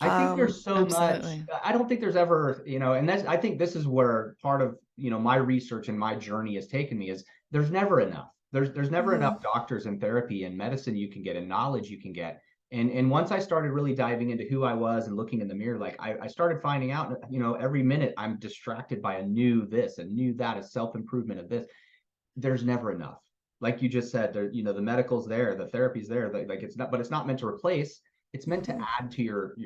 I think there's so much. I don't think there's ever, and I think this is where part of, my research and my journey has taken me, is there's never enough. There's never enough doctors and therapy and medicine you can get and knowledge you can get. And once I started really diving into who I was and looking in the mirror, like I started finding out, every minute I'm distracted by a new this, a new that, a self-improvement of this. There's never enough. Like you just said, there, the medical's there, the therapy's there, like it's not, but it's not meant to replace. It's meant to add to your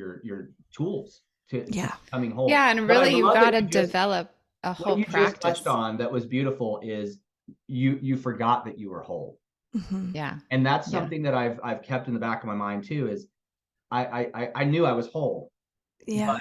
tools to becoming whole. Yeah, and really you've got to develop a whole practice. What you just touched on that was beautiful is you forgot that you were whole. Yeah. And that's something that I've kept in the back of my mind too, is I knew I was whole. Yeah.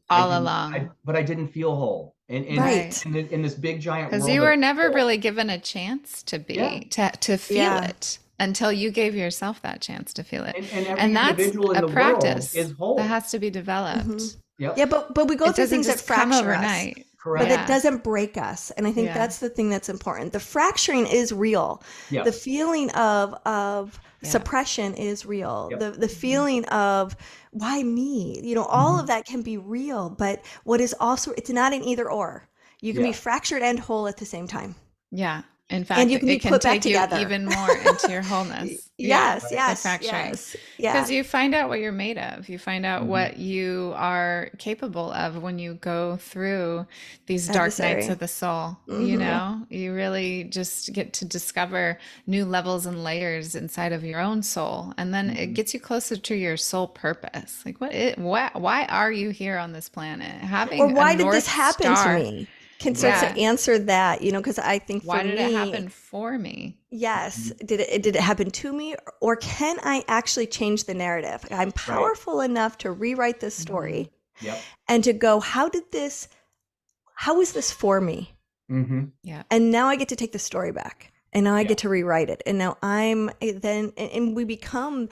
All along. But I didn't feel whole. And in this big giant world. Because you were never really given a chance to be, to feel it, until you gave yourself that chance to feel it. And that's a practice is whole. That has to be developed. Yeah, but we go through things that fracture us. Correct. But it doesn't break us. And I think that's the thing that's important. The fracturing is real. Yep. The feeling of suppression is real. Yep. The feeling of why me? All of that can be real. But what is also, it's not an either or. You can be fractured and whole at the same time. Yeah. In fact, and you can be put back take together. You even more into your wholeness. Yes. Because you find out what you're made of. You find out what you are capable of when you go through these dark nights of the soul. You really just get to discover new levels and layers inside of your own soul, and then it gets you closer to your soul purpose. Like, why are you here on this planet? Or why did this happen to me? Can start to answer that, because I think why did it happen for me? Yes. Did it happen to me, or can I actually change the narrative? I'm powerful enough to rewrite this story Yep. and to go, how is this for me? Mm-hmm. Yeah. And now I get to take the story back. And now I get to rewrite it. And now and we become,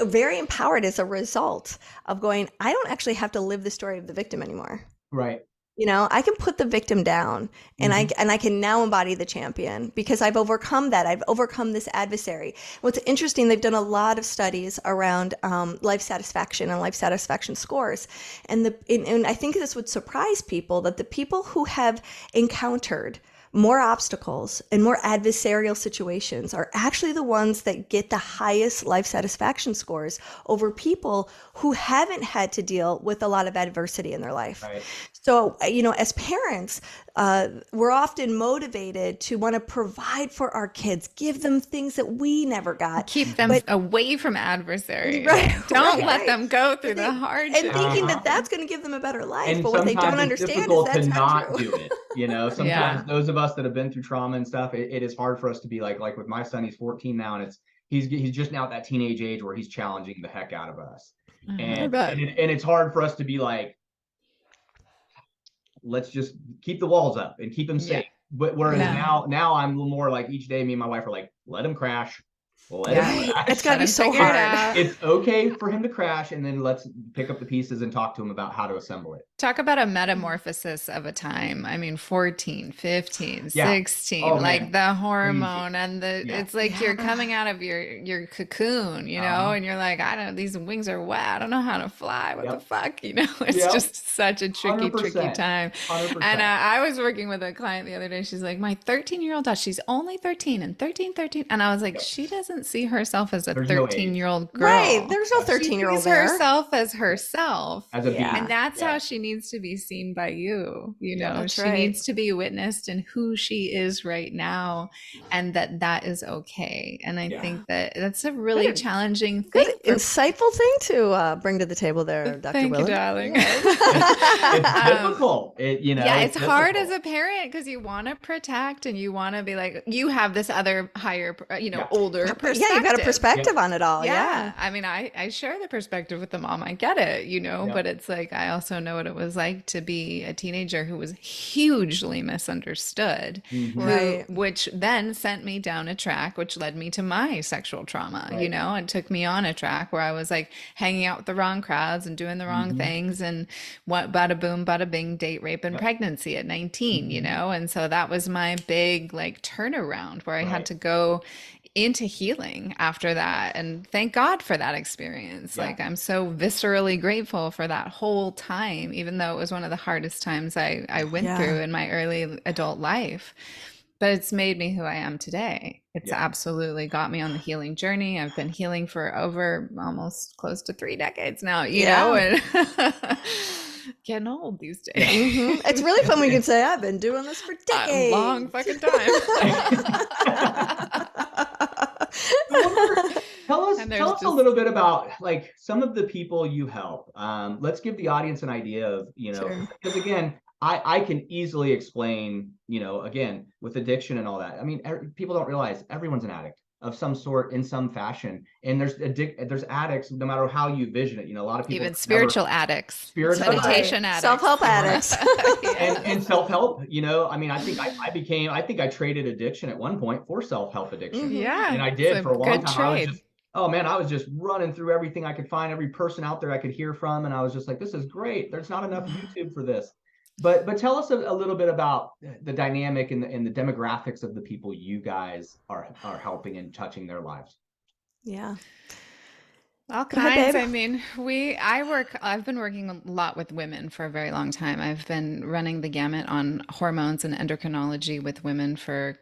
very empowered as a result of going, I don't actually have to live the story of the victim anymore. Right. I can put the victim down, and I can now embody the champion because I've overcome that. I've overcome this adversary. What's interesting, they've done a lot of studies around life satisfaction and life satisfaction scores. And I think this would surprise people that the people who have encountered more obstacles and more adversarial situations are actually the ones that get the highest life satisfaction scores over people who haven't had to deal with a lot of adversity in their life. Right. So, as parents, we're often motivated to want to provide for our kids, give them things that we never got. Keep them away from adversaries. Right, Don't let them go through the hardship. And thinking that that's going to give them a better life. And but what they don't understand is that's not true. Do it. Sometimes those of us that have been through trauma and stuff, it is hard for us to be like with my son, he's 14 now, and he's just now at that teenage age where he's challenging the heck out of us. And it's hard for us to be like, let's just keep the walls up and keep him safe. But whereas now I'm more like, each day me and my wife are like, let him crash. It's got to be so hard. It's okay for him to crash, and then let's pick up the pieces and talk to him about how to assemble it. Talk about a metamorphosis of a time. I mean, 14, 15, 16, like the hormone and it's like you're coming out of your cocoon, and you're like, I don't know, these wings are wet. I don't know how to fly. What the fuck? It's just such a tricky time. 100%. And I was working with a client the other day. She's like, my 13-year-old daughter, she's only 13 and 13. And I was like, she doesn't see herself as a 13-year-old girl. Right. There's no 13-year-old there. Herself as herself. As a being. And that's how she needs to be seen by you. She needs to be witnessed in who she is right now, and that is okay. And I think that's a really challenging thing. Insightful thing to bring to the table there, Dr. Thank Willow. you, darling. It's difficult. It's hard as a parent because you want to protect and you want to be like, you have this other higher, older perspective. Yeah, you've got a perspective on it all. Yeah. I mean, I share the perspective with the mom. I get it, but it's like, I also know what it was like to be a teenager who was hugely misunderstood, which then sent me down a track, which led me to my sexual trauma, and took me on a track where I was like hanging out with the wrong crowds and doing the wrong things, and what bada boom, bada bing, date, rape, and pregnancy at 19, and so that was my big like turnaround where I had to go into healing after that, and thank God for that experience. Like, I'm so viscerally grateful for that whole time, even though it was one of the hardest times I went through in my early adult life. But it's made me who I am today. It's absolutely got me on the healing journey. I've been healing for over almost close to 3 decades now, you know, and getting old these days. It's really fun when you can say, I've been doing this for decades. A long fucking time. Tell us a little bit about like some of the people you help. Let's give the audience an idea of, because again, I can easily explain, again, with addiction and all that. I mean, people don't realize everyone's an addict of some sort in some fashion. And there's addicts, no matter how you vision it. A lot of people, even spiritual addicts, meditation addicts, self-help addicts, and self-help, I mean, I think I traded addiction at one point for self-help addiction. Yeah. And I did for a long time. I was just running through everything I could find, every person out there I could hear from. And I was just like, this is great. There's not enough YouTube for this. But tell us a little bit about the dynamic and the demographics of the people you guys are helping and touching their lives. Yeah. All kinds. I mean, I've been working a lot with women for a very long time. I've been running the gamut on hormones and endocrinology with women for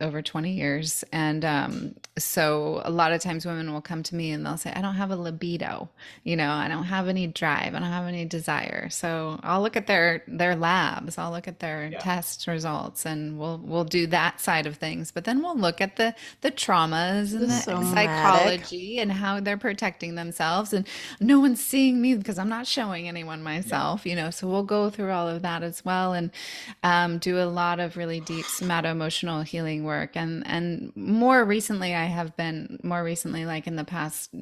over 20 years. And so a lot of times women will come to me and they'll say, I don't have a libido, I don't have any drive, I don't have any desire. So I'll look at their labs, I'll look at their test results, and we'll do that side of things. But then we'll look at the traumas and the psychology and how they're protecting themselves, and no one's seeing me because I'm not showing anyone myself, so we'll go through all of that as well, and do a lot of really deep somato-emotional healing work. And more recently, like in the past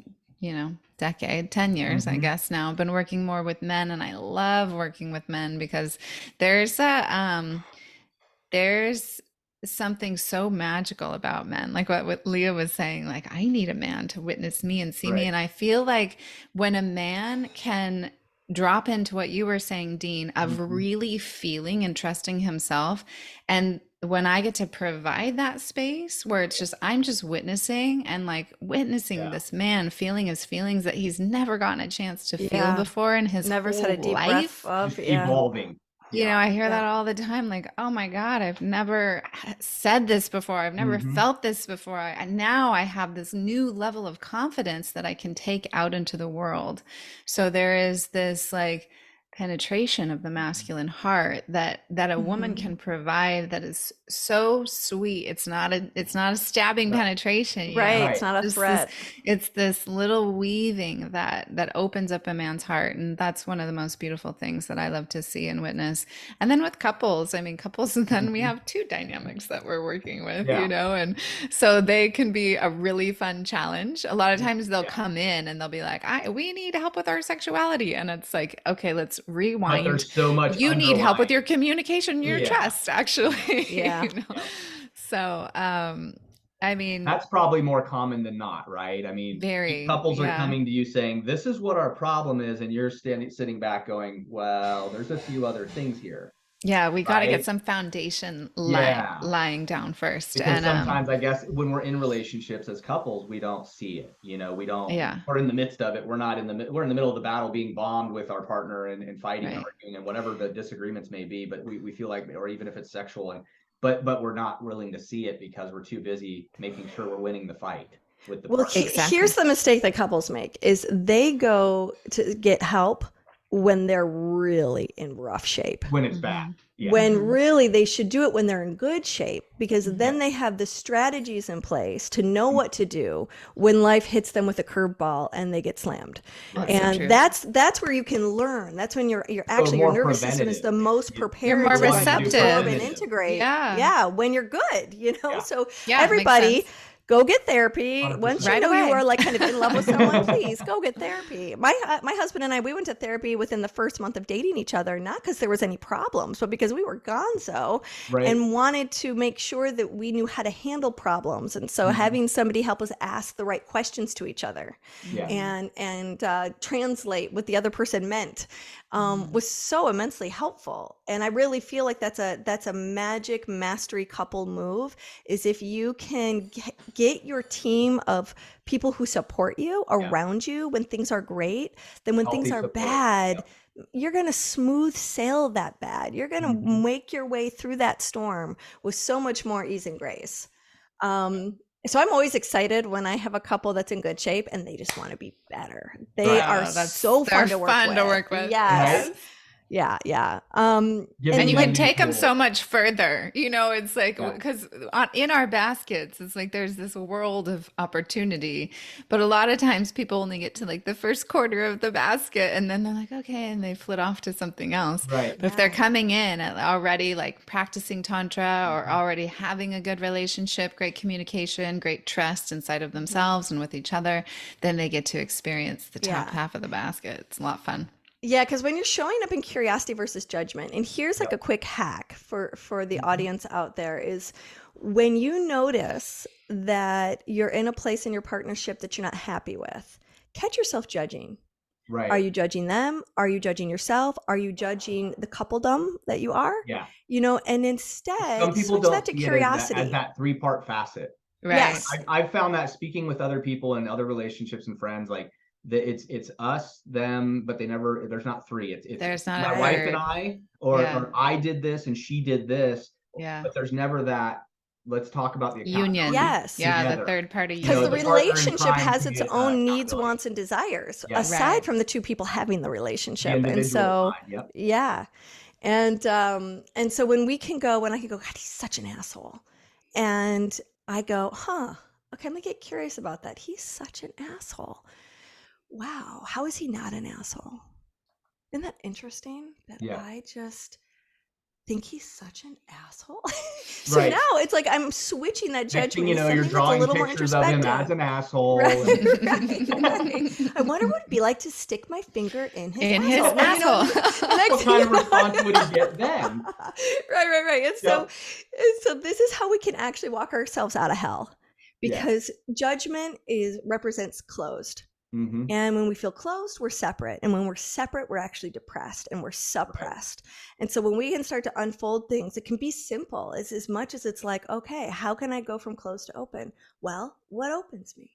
decade, 10 years, I guess now. I've been working more with men, and I love working with men because there's there's something so magical about men. Like what Leah was saying, like, I need a man to witness me and see me. And I feel like when a man can drop into what you were saying, Dean, of really feeling and trusting himself, and when I get to provide that space where it's just, I'm just witnessing and like witnessing this man feeling his feelings that he's never gotten a chance to feel before in his never whole said a deep life. breath of, evolving. I hear that all the time. Like, oh my God, I've never said this before. I've never felt this before. Now I have this new level of confidence that I can take out into the world. So there is this like penetration of the masculine heart that a woman can provide that is so sweet. It's not a stabbing penetration, right? It's not a threat. It's this little weaving that opens up a man's heart, and that's one of the most beautiful things that I love to see and witness. And then with couples, and then we have two dynamics that we're working with, and so they can be a really fun challenge. A lot of times they'll come in and they'll be like, we need help with our sexuality, and it's like, okay, let's rewind. There's so much you need help with your communication, your trust, actually. Yeah. So I mean, that's probably more common than not, right? I mean, couples are coming to you saying, this is what our problem is, and you're sitting back going, well, there's a few other things here. Yeah, we got to get some foundation lying down first. Because sometimes, I guess, when we're in relationships as couples, we don't see it. We don't. We're in the midst of it. We're in the middle of the battle, being bombed with our partner and fighting and arguing and whatever the disagreements may be. But we feel like, or even if it's sexual, but we're not willing to see it because we're too busy making sure we're winning the fight with the partner. Here's the mistake that couples make: is they go to get help when they're really in rough shape. When it's bad. Yeah. When really they should do it when they're in good shape, because then they have the strategies in place to know what to do when life hits them with a curveball and they get slammed. And that's where you can learn. That's when you're actually, your nervous system is the most prepared. You're more receptive and integrate. When you're good, So everybody, go get therapy. 100%. Once you know you are like kind of in love with someone, please go get therapy. My husband and I, we went to therapy within the first month of dating each other, not because there was any problems, but because we were gonzo and wanted to make sure that we knew how to handle problems. And so having somebody help us ask the right questions to each other and translate what the other person meant was so immensely helpful. And I really feel like that's a magic mastery couple move, is if you can get your team of people who support you around you when things are great, then when things are bad, you're going to smooth sail that bad. You're going to make your way through that storm with so much more ease and grace. So I'm always excited when I have a couple that's in good shape and they just want to be better. They are so fun to work with. Yes. Right? Yeah. And you can take them so much further, it's like, because in our baskets, it's like, there's this world of opportunity, but a lot of times people only get to like the first quarter of the basket and then they're like, okay. And they flit off to something else. Right. But if they're coming in already like practicing Tantra or already having a good relationship, great communication, great trust inside of themselves and with each other, then they get to experience the top half of the basket. It's a lot of fun. Yeah, because when you're showing up in curiosity versus judgment, and here's like a quick hack for the audience out there, is when you notice that you're in a place in your partnership that you're not happy with, catch yourself judging. Right. Are you judging them? Are you judging yourself? Are you judging the coupledom that you are? Yeah. And instead, some people switch that to curiosity. As that three-part facet. Right. Yes. I've found that speaking with other people and other relationships and friends, like, it's us, them, but there's not three. It's my wife and I, or I did this and she did this. Yeah. But there's never that, let's talk about the union. Yes. Yeah, the third party union. Because the relationship has its own needs, wants, and desires, aside from the two people having the relationship. And so, And so when I can go, God, he's such an asshole. And I go, okay, let me get curious about that. He's such an asshole. Wow, how is he not an asshole? Isn't that interesting? That I just think he's such an asshole. So Right. now it's like I'm switching that Next thing judgment you to know, you're something that's a drawing little more pictures of him as introspective. an asshole. Right, right. I wonder what it'd be like to stick my finger in his asshole. Well, asshole. Next What kind of response would he get then? Right. And Yep. so this is how we can actually walk ourselves out of hell, because judgment represents closed. Mm-hmm. And when we feel closed, we're separate. And when we're separate, we're actually depressed and we're suppressed. Right. And so when we can start to unfold things, it can be simple. It's as much as it's like, okay, how can I go from closed to open? Well, what opens me?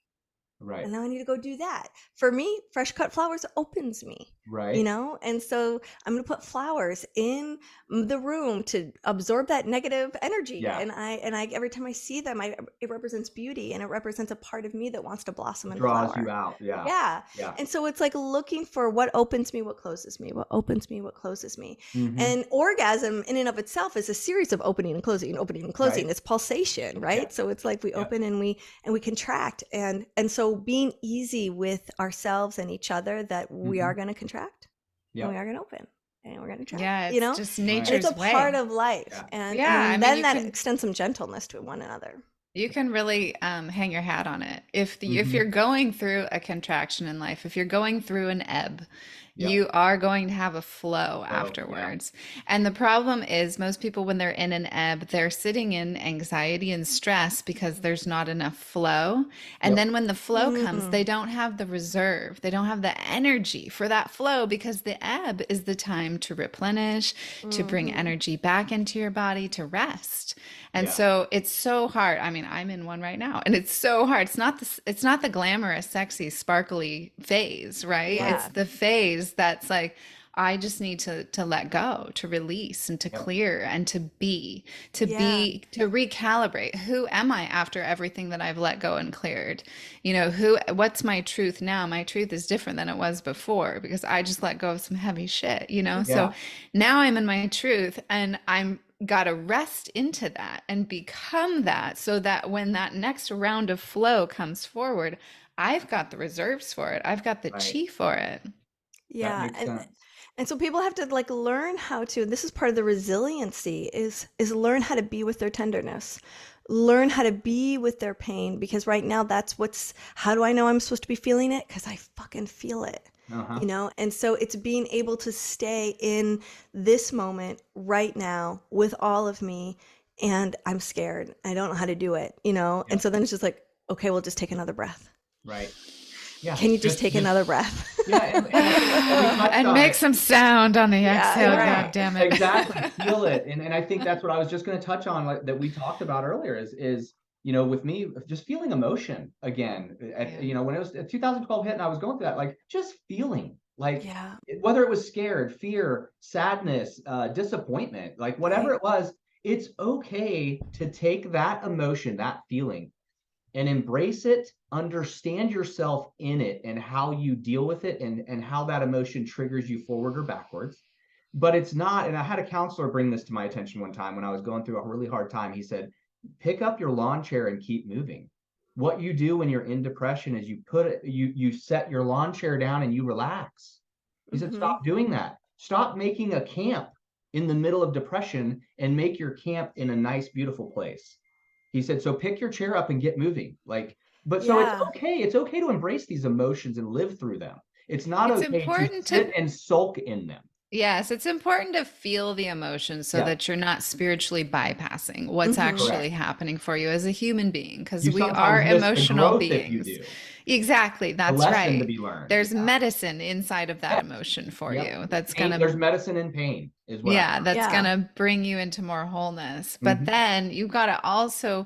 Right. And now I need to go do that. For me, fresh cut flowers opens me. Right. You know, and so I'm going to put flowers in the room to absorb that negative energy. Yeah. And I every time I see them, it represents beauty, and it represents a part of me that wants to blossom and draws flower. you out. Yeah. Yeah. Yeah. And so it's like looking for what opens me, what closes me, what opens me, what closes me. Mm-hmm. And orgasm in and of itself is a series of opening and closing, right. It's pulsation, right? Yeah. So it's like we open and we contract, and so being easy with ourselves and each other, that we are going to contract. And we are going to open, and we're going to try. Yeah, it's just nature's it's a way. part of life. Yeah. And then that extends some gentleness to one another. You can really hang your hat on it. If you're going through a contraction in life, if you're going through an ebb, you are going to have a flow afterwards. Yeah. And the problem is, most people, when they're in an ebb, they're sitting in anxiety and stress because there's not enough flow. And then when the flow comes, they don't have the reserve. They don't have the energy for that flow, because the ebb is the time to replenish, to bring energy back into your body, to rest. And so it's so hard. I mean, I'm in one right now, and it's so hard. It's not the glamorous, sexy, sparkly phase, right? Yeah. It's the phase that's like, I just need to let go, to release, and to clear, and to recalibrate. Who am I after everything that I've let go and cleared? You know, what's my truth now? My truth is different than it was before, because I just let go of some heavy shit, you know? So now I'm in my truth, and I'm got to rest into that and become that, so that when that next round of flow comes forward, I've got the reserves for it. I've got the chi for it. Yeah. And so people have to like learn how to, this is part of the resiliency, is learn how to be with their tenderness, learn how to be with their pain, because right now how do I know I'm supposed to be feeling it? Because I fucking feel it. You know, and so it's being able to stay in this moment right now with all of me, and I'm scared. I don't know how to do it, you know? And so then it's just like, okay, we'll just take another breath. Right. Yeah. Can you just take another breath? Yeah. And make some sound on the exhale. Right. God damn it. Exactly. Feel it. And I think that's what I was just going to touch on, like, that we talked about earlier is, you know, with me, just feeling emotion again. You know, when it was 2012 hit and I was going through that, like, just feeling like, whether it was scared, fear, sadness, disappointment, like whatever it was, it's okay to take that emotion, that feeling, and embrace it, understand yourself in it and how you deal with it, and how that emotion triggers you forward or backwards. But it's not, and I had a counselor bring this to my attention one time when I was going through a really hard time. He said, pick up your lawn chair and keep moving. What you do when you're in depression is you set your lawn chair down and you relax. He said, stop doing that. Stop making a camp in the middle of depression, and make your camp in a nice, beautiful place. He said, so pick your chair up and get moving. Like, but so it's okay. It's okay to embrace these emotions and live through them. It's not okay to sit and sulk in them. Yes, it's important to feel the emotions so that you're not spiritually bypassing what's actually happening for you as a human being, because we are emotional beings. Exactly, that's right. There's medicine inside of that emotion for you. That's there's medicine in pain as well. Yeah, that's gonna bring you into more wholeness. But then you've got to also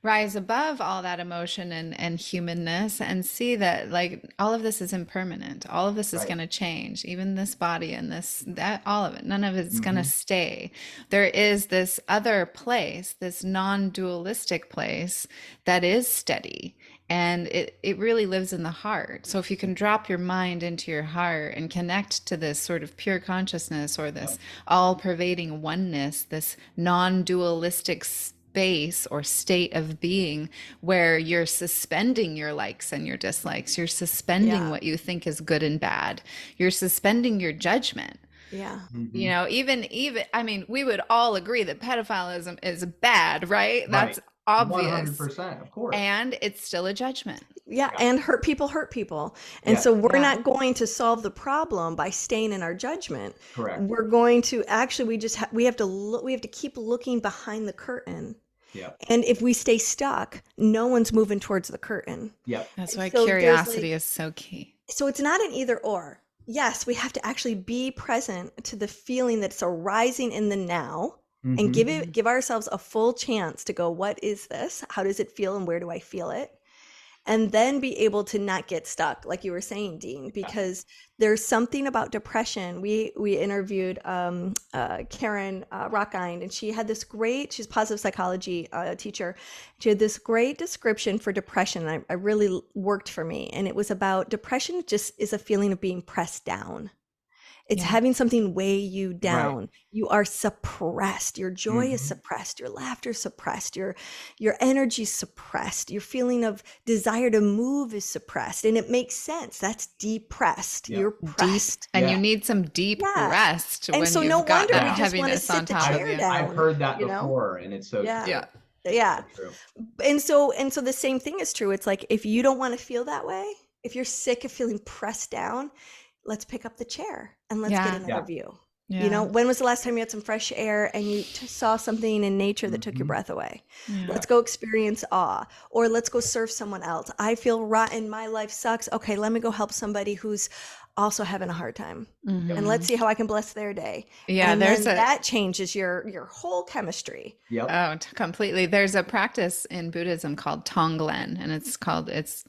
rise above all that emotion and humanness, and see that, like, all of this is impermanent. All of this is going to change, even this body and that, all of it. None of it's going to stay. There is this other place, this non-dualistic place that is steady. And it really lives in the heart. So if you can drop your mind into your heart and connect to this sort of pure consciousness, or this all-pervading oneness, this non-dualistic space or state of being, where you're suspending your likes and your dislikes, you're suspending what you think is good and bad, you're suspending your judgment. Yeah. You know, even, I mean, we would all agree that pedophilism is bad, right? That's obvious. 100%, of course. And it's still a judgment. Yeah, and hurt people hurt people. And Yes. so we're not going to solve the problem by staying in our judgment. Correct. We're going to actually we have to we have to keep looking behind the curtain. Yeah. And if we stay stuck, no one's moving towards the curtain. Yep. That's why So curiosity is so key. So it's not an either or. Yes, we have to actually be present to the feeling that's arising in the now and give ourselves a full chance to go, what is this? How does it feel and where do I feel it? And then be able to not get stuck, like you were saying, Dean, because there's something about depression. We interviewed Karen Rockind, and she had this she's a positive psychology teacher. She had this great description for depression. I really worked for me. And it was about depression just is a feeling of being pressed down. It's having something weigh you down. Right. You are suppressed. Your joy is suppressed. Your laughter is suppressed. Your energy is suppressed. Your feeling of desire to move is suppressed. And it makes sense. That's depressed. You're pressed. And you need some deep rest when so you've got that we just want to heaviness on sit the top chair of you. down. I've heard that before, and it's so true. Yeah. True. And so the same thing is true. It's like, if you don't want to feel that way, if you're sick of feeling pressed down, let's pick up the chair and let's get another view. Yeah. You know, when was the last time you had some fresh air and you saw something in nature that took your breath away? Yeah. Let's go experience awe, or let's go serve someone else. I feel rotten. My life sucks. Okay, let me go help somebody who's also having a hard time, and let's see how I can bless their day. Yeah, and then that changes your whole chemistry. Yep. Oh, completely. There's a practice in Buddhism called Tonglen, and it's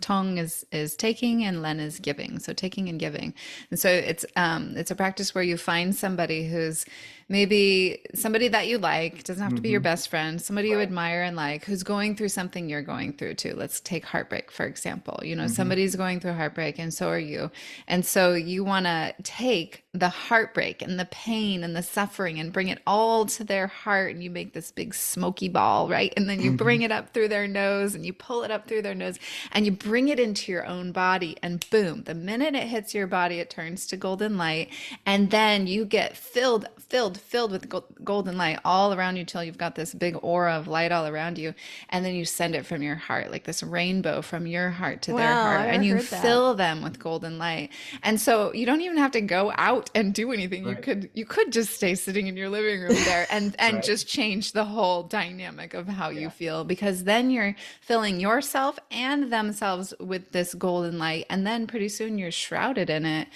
Tong is taking and Len is giving. So taking and giving. And so it's a practice where you find somebody who's maybe somebody that you like, doesn't have to be your best friend, somebody you admire and like, who's going through something you're going through too. Let's take heartbreak, for example. You know, somebody's going through heartbreak and so are you. And so you want to take the heartbreak and the pain and the suffering and bring it all to their heart, and you make this big smoky ball, right? And then you bring it up through their nose and you pull it up through their nose and you bring it into your own body, and boom, the minute it hits your body, it turns to golden light, and then you get filled with golden light all around you till you've got this big aura of light all around you, and then you send it from your heart, like this rainbow from your heart to their heart, and you fill them with golden light. And so you don't even have to go out and do anything. You could just stay sitting in your living room there and just change the whole dynamic of how you feel, because then you're filling yourself and themselves with this golden light, and then pretty soon you're shrouded in it.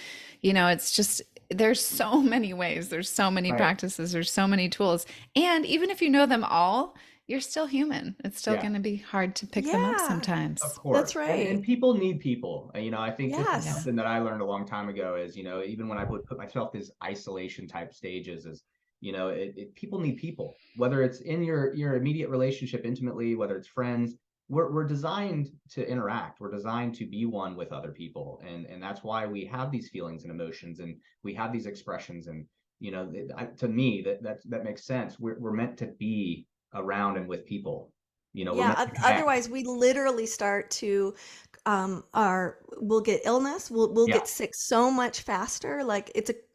You know, it's just, there's so many ways, there's so many practices, there's so many tools, and even if you know them all, you're still human. It's still going to be hard to pick them up sometimes. Of course. That's right. And people need people. You know, I think this is something that I learned a long time ago is, you know, even when I would put myself these isolation type stages, is, you know, people need people, whether it's in your immediate relationship intimately, whether it's friends. We're designed to interact. We're designed to be one with other people. And that's why we have these feelings and emotions, and we have these expressions. And, you know, to me, that makes sense. We're meant to be around and with people, you know. Otherwise we literally start to we'll get illness, we'll get sick so much faster. Like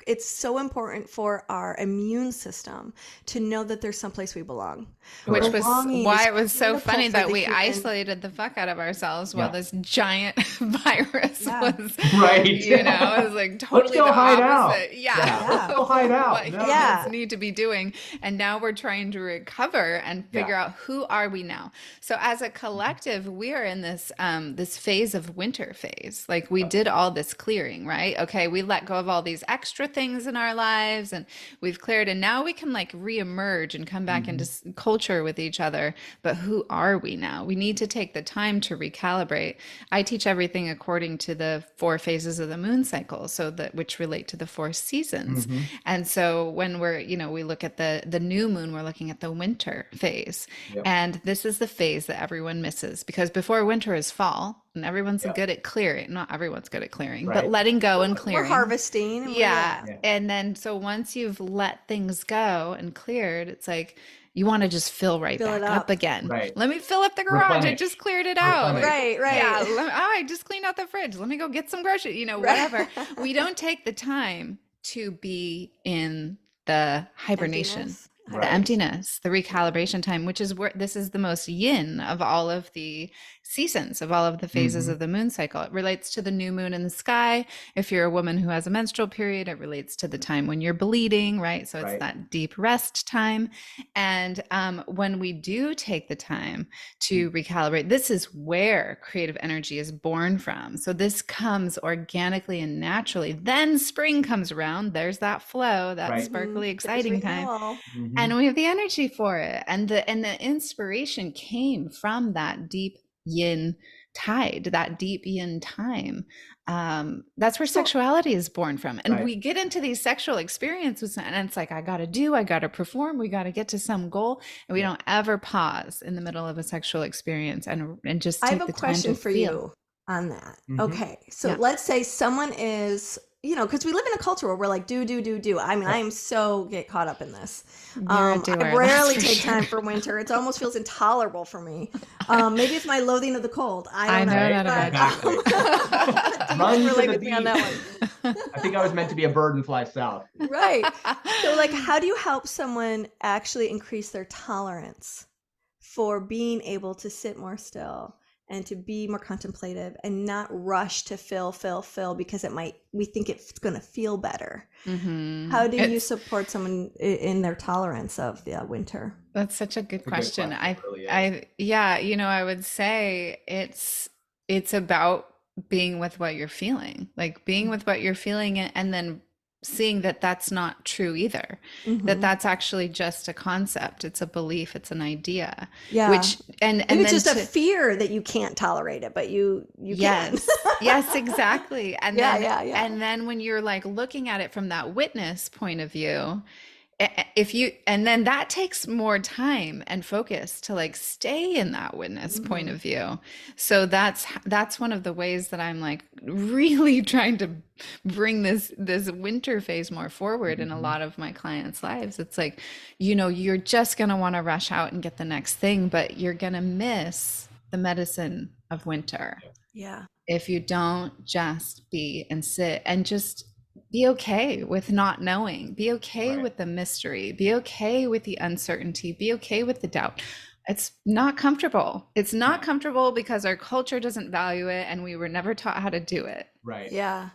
it's so important for our immune system to know that there's someplace we belong. Which was why it was so funny that we isolated the fuck out of ourselves while this giant virus was, you know, it was like totally the opposite. Let's go hide out. What humans need to be doing. And now we're trying to recover and figure out, who are we now? So as a collective, we are in this this phase of winter phase. Like we did all this clearing, right? Okay, we let go of all these extra things in our lives and we've cleared, and now we can like reemerge and come back into culture with each other. But who are we now? We need to take the time to recalibrate. I teach everything according to the 4 phases of the moon cycle, so that which relate to the 4 seasons. And so when we're, you know, we look at the new moon, we're looking at the winter phase. And this is the phase that everyone misses, because before winter is fall. And everyone's good at clearing. Not everyone's good at clearing, but letting go and clearing. We're harvesting. And then so once you've let things go and cleared, it's like you want to just fill back up again. Let me fill up the garage. I just cleared it out. I just cleaned out the fridge. Let me go get some groceries, you know, whatever. We don't take the time to be in the hibernation. Emptiness. The emptiness, the recalibration time, which is where this is the most yin of all of the seasons, of all of the phases of the moon cycle. It relates to the new moon in the sky. If you're a woman who has a menstrual period, it relates to the time when you're bleeding, right? So it's that deep rest time. And when we do take the time to recalibrate, this is where creative energy is born from. So this comes organically and naturally. Then spring comes around. There's that flow, that sparkly, exciting time. And we have the energy for it. And the inspiration came from that deep yin tide, that deep yin time. That's where sexuality is born from. And we get into these sexual experiences and it's like, I got to perform. We got to get to some goal. And we don't ever pause in the middle of a sexual experience and just take the time to feel. I have a question for you on that. Okay. So let's say someone is, you know, because we live in a culture where we're like, do. I mean, I am so get caught up in this. I rarely take time for winter. It almost feels intolerable for me. Maybe it's my loathing of the cold. I don't know. Run relate with me on that one. I think I was meant to be a bird and fly south. Right. So like, how do you help someone actually increase their tolerance for being able to sit more still and to be more contemplative and not rush to fill because we think it's going to feel better. How do you support someone in their tolerance of the winter? That's such a good question. I would say it's about being with what you're feeling, like being with what you're feeling and then seeing that that's not true either, that that's actually just a concept. It's a belief. It's an idea. Yeah. And it's just a fear that you can't tolerate it, but you can. Yes, exactly. And then when you're like looking at it from that witness point of view, and then that takes more time and focus to like stay in that witness point of view. So that's one of the ways that I'm like really trying to bring this winter phase more forward in a lot of my clients' lives. It's like, you know, you're just going to want to rush out and get the next thing, but you're going to miss the medicine of winter. Yeah. If you don't just be and sit and just be okay with not knowing, be okay with the mystery, be okay with the uncertainty, be okay with the doubt. It's not comfortable. It's not comfortable because our culture doesn't value it and we were never taught how to do it. Right. Yeah.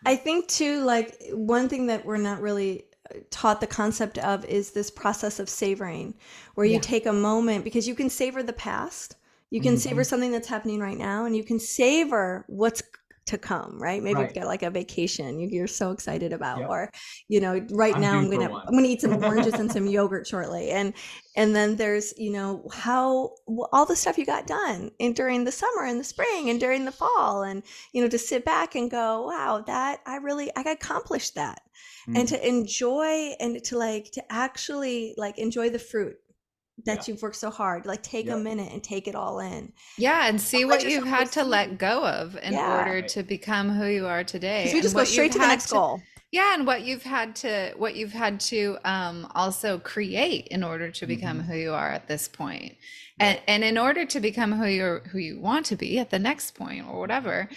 I think too, like one thing that we're not really taught the concept of is this process of savoring, where you take a moment, because you can savor the past, you can savor something that's happening right now, and you can savor what's to come, right? Maybe you've got like a vacation you're so excited about, or, you know, right now I'm gonna eat some oranges and some yogurt shortly, and then there's, you know, how all the stuff you got done during the summer and the spring and during the fall, and you know, to sit back and go, wow, that I accomplished that, and to enjoy and to actually like enjoy the fruit that you've worked so hard, like take a minute and take it all in. Yeah. And see what you've had to let go of in order to become who you are today. Because we just go straight to the next goal. Yeah. And what you've had to also create in order to become who you are at this point. And in order to become who you want to be at the next point or whatever,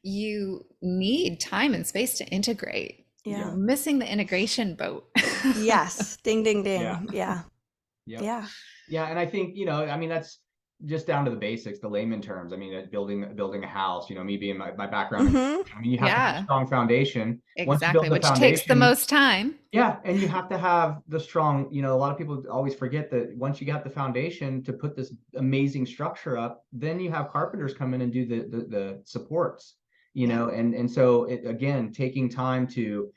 you need time and space to integrate. Yeah. You're missing the integration boat. Yes. Ding, ding, ding. Yeah. Yeah. And I think, you know, I mean, that's just down to the basics, the layman terms. I mean, building a house, you know, me being my background, I mean, you have to have a strong foundation. Exactly. Which takes the most time. Yeah. And you have to have the strong, you know, a lot of people always forget that once you got the foundation to put this amazing structure up, then you have carpenters come in and do the supports, you know, and so again, taking time to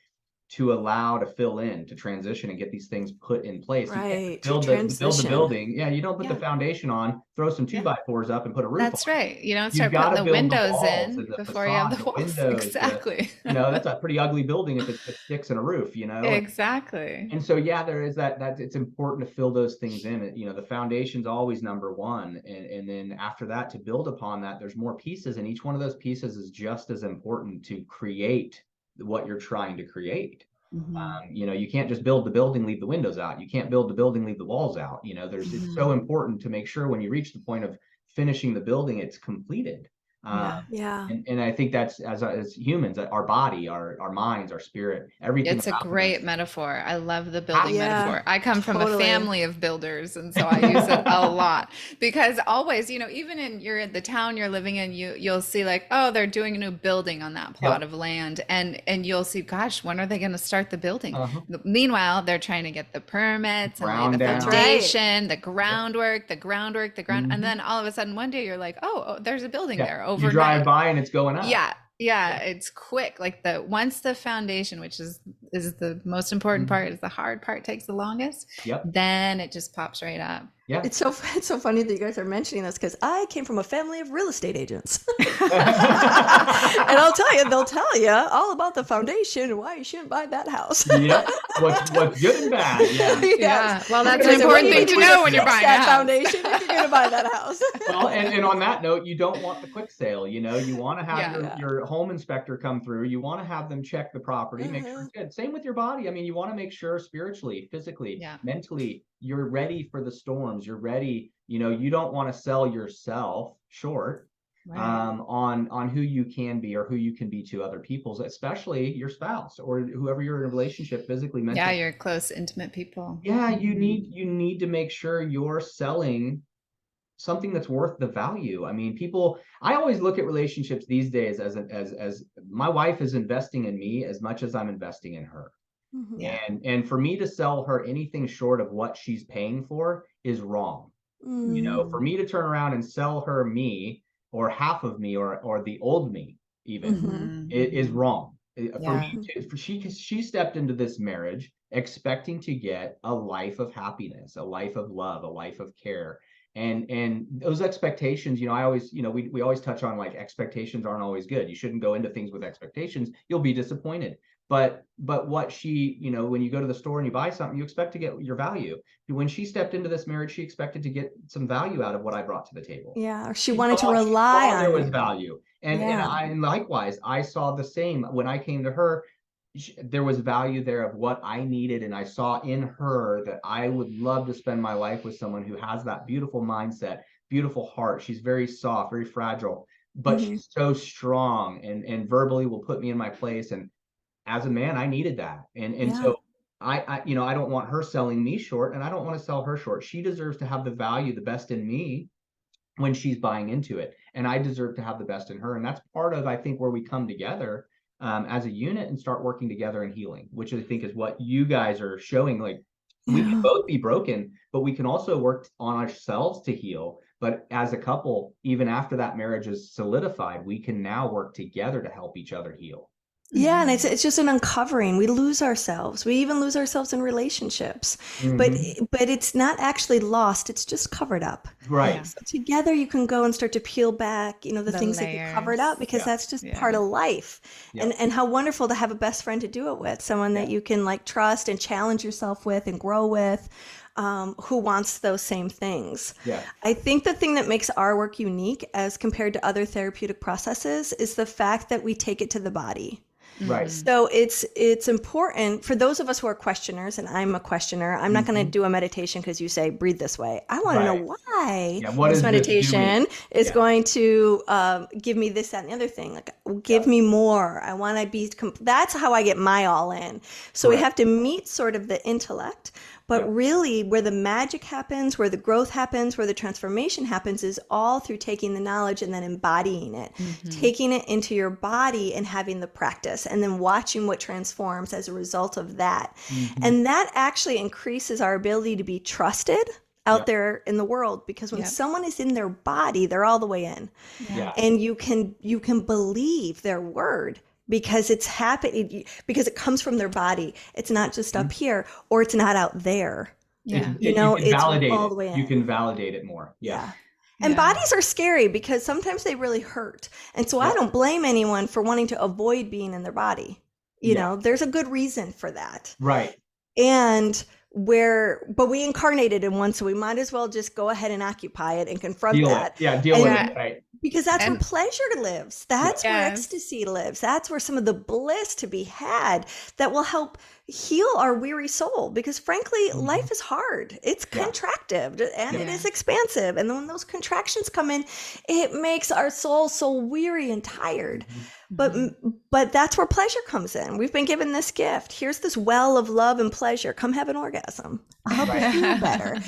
allow to fill in, to transition and get these things put in place. Right. Build the building. Yeah. You don't put the foundation on, throw some 2x4s up and put a roof on. That's right. You don't start putting the windows in before you have the walls. Exactly. You know, that's a pretty ugly building if it sticks in a roof, you know? Exactly. And so, there is that it's important to fill those things in. You know, the foundation's always number one. And then after that, to build upon that, there's more pieces, and each one of those pieces is just as important to create what you're trying to create. You know, you can't just build the building, leave the windows out. You can't build the building, leave the walls out. You know, it's so important to make sure when you reach the point of finishing the building, it's completed. Yeah. And I think that's as humans, our body, our minds, our spirit, everything. It's a great metaphor. I love the building Yeah, metaphor. I come from a totally. family of builders, and so I use it a lot because always, even you're in the town you're living in, you'll see like, oh, they're doing a new building on that plot of land, and you'll see, gosh, when are they going to start the building? Meanwhile, they're trying to get the permits and lay the foundation, the groundwork, and then all of a sudden one day you're like, oh, there's a building there overnight. You drive by and it's going up. Yeah, it's quick. Like once the foundation, which is the most important part, is the hard part, takes the longest. Then it just pops right up. Yeah, it's so funny that you guys are mentioning this because I came from a family of real estate agents, and they'll tell you all about the foundation and why you shouldn't buy that house. What's good and bad. Yeah. Well, that's an important thing to know when you're buying that foundation if you're going to buy that house. Well, and on that note, you don't want the quick sale. You want to have your home inspector come through. You want to have them check the property, make sure it's good. Same with your body. I mean, you want to make sure spiritually, physically, mentally, you're ready for the storms. You're ready. You don't want to sell yourself short on who you can be or who you can be to other people, especially your spouse or whoever you're in a relationship, physically, mentally. Yeah, your close, intimate people. Yeah, you need to make sure you're selling something that's worth the value. I mean, I always look at relationships these days as my wife is investing in me as much as I'm investing in her. And for me to sell her anything short of what she's paying for is wrong. For me to turn around and sell her me or half of me or the old me even it is wrong. She stepped into this marriage expecting to get a life of happiness, a life of love, a life of care. And those expectations, I always, we always touch on like expectations aren't always good. You shouldn't go into things with expectations. You'll be disappointed. But what she, when you go to the store and you buy something, you expect to get your value. When she stepped into this marriage, she expected to get some value out of what I brought to the table. Yeah, or she wanted to rely on there was value. And likewise, I saw the same when I came to her. There was value there of what I needed, and I saw in her that I would love to spend my life with someone who has that beautiful mindset, beautiful heart. She's very soft, very fragile, but she's so strong and verbally will put me in my place. And as a man, I needed that. And so I don't want her selling me short, and I don't want to sell her short. She deserves to have the value, the best in me when she's buying into it. And I deserve to have the best in her. And that's part of, I think, where we come together as a unit and start working together in healing, which I think is what you guys are showing. Like we can both be broken, but we can also work on ourselves to heal. But as a couple, even after that marriage is solidified, we can now work together to help each other heal. Yeah, and it's just an uncovering. We lose ourselves. We even lose ourselves in relationships. But it's not actually lost. It's just covered up. Right. So together you can go and start to peel back, the things that you covered up, because that's just part of life. And how wonderful to have a best friend to do it with, someone that you can like trust and challenge yourself with and grow with. Who wants those same things. I think the thing that makes our work unique as compared to other therapeutic processes is the fact that we take it to the body. Right. So it's important for those of us who are questioners, and I'm a questioner. I'm not going to do a meditation because you say breathe this way. I want to know why this meditation is going to give me this, that, and the other thing. Like, give me more. I want to be. That's how I get my all in. So we have to meet sort of the intellect. But really, where the magic happens, where the growth happens, where the transformation happens is all through taking the knowledge and then embodying it, taking it into your body and having the practice, and then watching what transforms as a result of that. And that actually increases our ability to be trusted out there in the world, because when someone is in their body, they're all the way in. And you can believe their word. Because it's happening, because it comes from their body. It's not just up here, or it's not out there. It's all the way in. You can validate it more. And bodies are scary because sometimes they really hurt. And so I don't blame anyone for wanting to avoid being in their body. You know, there's a good reason for that. Right. But we incarnated in one, so we might as well just go ahead and occupy it and confront that. Deal with it, right. Because that's where pleasure lives. That's where ecstasy lives. That's where some of the bliss to be had that will help heal our weary soul, because frankly, life is hard. It's contractive and it is expansive. And then when those contractions come in, it makes our soul so weary and tired. But that's where pleasure comes in. We've been given this gift. Here's this well of love and pleasure. Come have an orgasm. I'll help you feel better.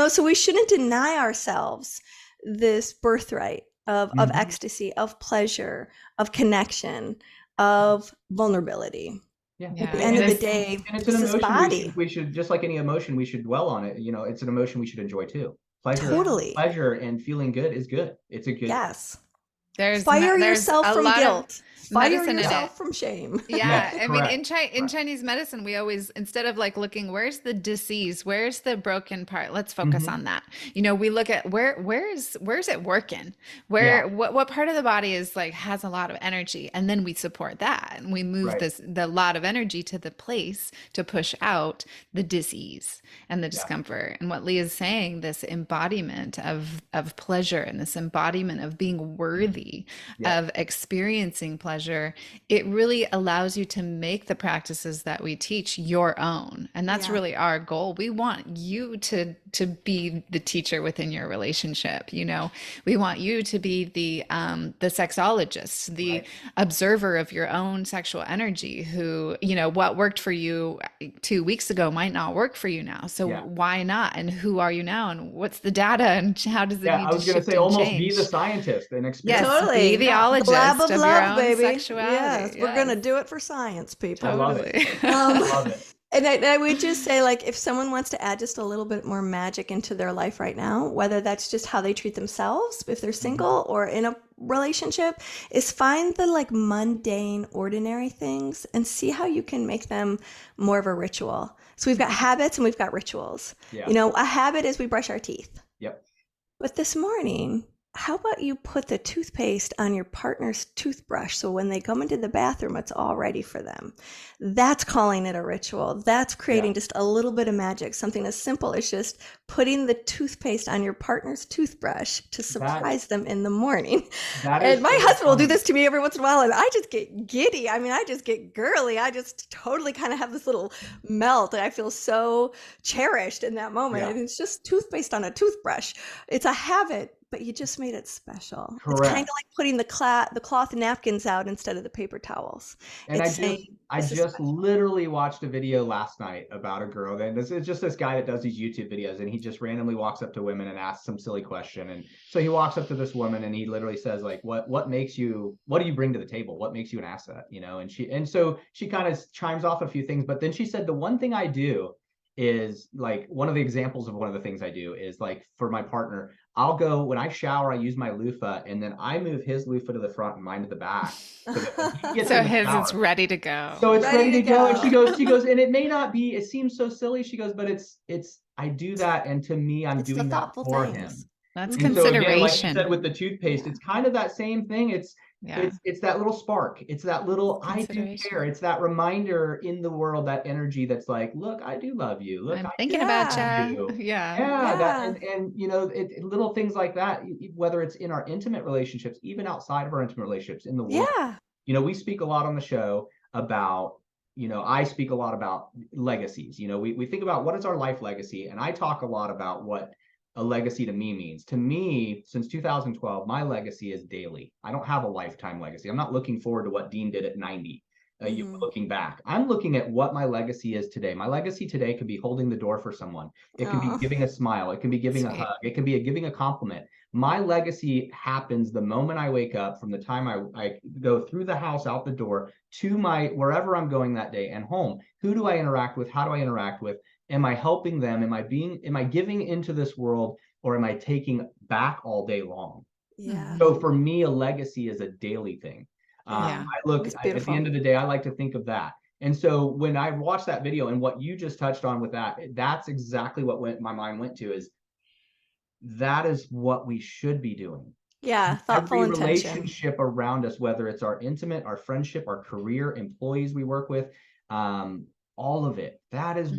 So we shouldn't deny ourselves this birthright of ecstasy, of pleasure, of connection, of vulnerability. At the end of the day, it's an emotion we should, just like any emotion, we should dwell on it. It's an emotion we should enjoy too. Pleasure and feeling good is good. It's a good. Yes. There's yourself from guilt. Fire yourself from shame. Yeah. I mean, in Chinese medicine, we always, instead of like looking, where's the disease? Where's the broken part? Let's focus on that. We look at where's it working? What part of the body is like, has a lot of energy? And then we support that. And we move the lot of energy to the place to push out the disease and the discomfort. And what Leah is saying, this embodiment of pleasure and this embodiment of being worthy of experiencing pleasure, it really allows you to make the practices that we teach your own. And that's really our goal. We want you to be the teacher within your relationship. We want you to be the sexologist, the observer of your own sexual energy, who, what worked for you 2 weeks ago might not work for you now. So why not? And who are you now? And what's the data? And how does it need to shift? I was going to say, almost be the scientist and experience. Yes, totally. Be the ologist lab of your love, own baby. sexuality. Yes, we're going to do it for science, people. I love it. I love it. And I would just say, like, if someone wants to add just a little bit more magic into their life right now, whether that's just how they treat themselves, if they're single or in a relationship, is find the like mundane, ordinary things and see how you can make them more of a ritual. So we've got habits and we've got rituals. Yeah. A habit is we brush our teeth. Yep. But this morning, how about you put the toothpaste on your partner's toothbrush so when they come into the bathroom, it's all ready for them? That's calling it a ritual. That's creating just a little bit of magic. Something as simple as just putting the toothpaste on your partner's toothbrush to surprise them in the morning. And my husband will do this to me every once in a while, and I just get giddy. I mean, I just get girly. I just totally kind of have this little melt, and I feel so cherished in that moment. And it's just toothpaste on a toothbrush. It's a habit, but you just made it special. Correct. It's kind of like putting the cloth napkins out instead of the paper towels. And I just literally watched a video last night about a girl. And this is just this guy that does these YouTube videos, and he just randomly walks up to women and asks some silly question. And so he walks up to this woman and he literally says, like, what do you bring to the table? What makes you an asset? And so she kind of chimes off a few things, but then she said, the one thing I do is, like, one of the examples of one of the things I do is, like, for my partner, I'll go, when I shower, I use my loofah, and then I move his loofah to the front and mine to the back. So his is ready to go. So it's ready to go. And she goes, and it may not be, it seems so silly. She goes, but it's, I do that. And to me, I'm doing that for him. That's consideration. So again, like you said with the toothpaste, it's kind of that same thing. It's that little spark. It's that little, I do care. It's that reminder in the world, that energy that's like, look, I do love you. Look, I'm thinking about you. Little things like that, whether it's in our intimate relationships, even outside of our intimate relationships in the world. We speak a lot on the show about, I speak a lot about legacies. We think about what is our life legacy. And I talk a lot about what a legacy to me means. To me, since 2012, my legacy is daily. I don't have a lifetime legacy. I'm not looking forward to what Dean did at 90. Looking back, I'm looking at what my legacy is today. My legacy today could be holding the door for someone. It could be giving a smile. It can be giving a hug. It can be giving a compliment. My legacy happens the moment I wake up, from the time I go through the house, out the door, to wherever I'm going that day and home. Who do I interact with? How do I interact with? Am I helping them? Am I giving into this world, or am I taking back all day long? Yeah. So for me, a legacy is a daily thing. I look at the end of the day, I like to think of that. And so when I watched that video and what you just touched on with that, that's exactly what my mind went to, is that is what we should be doing. Yeah. Thoughtful Every intention. relationship around us, whether it's our intimate, our friendship, our career, employees we work with, all of it. That is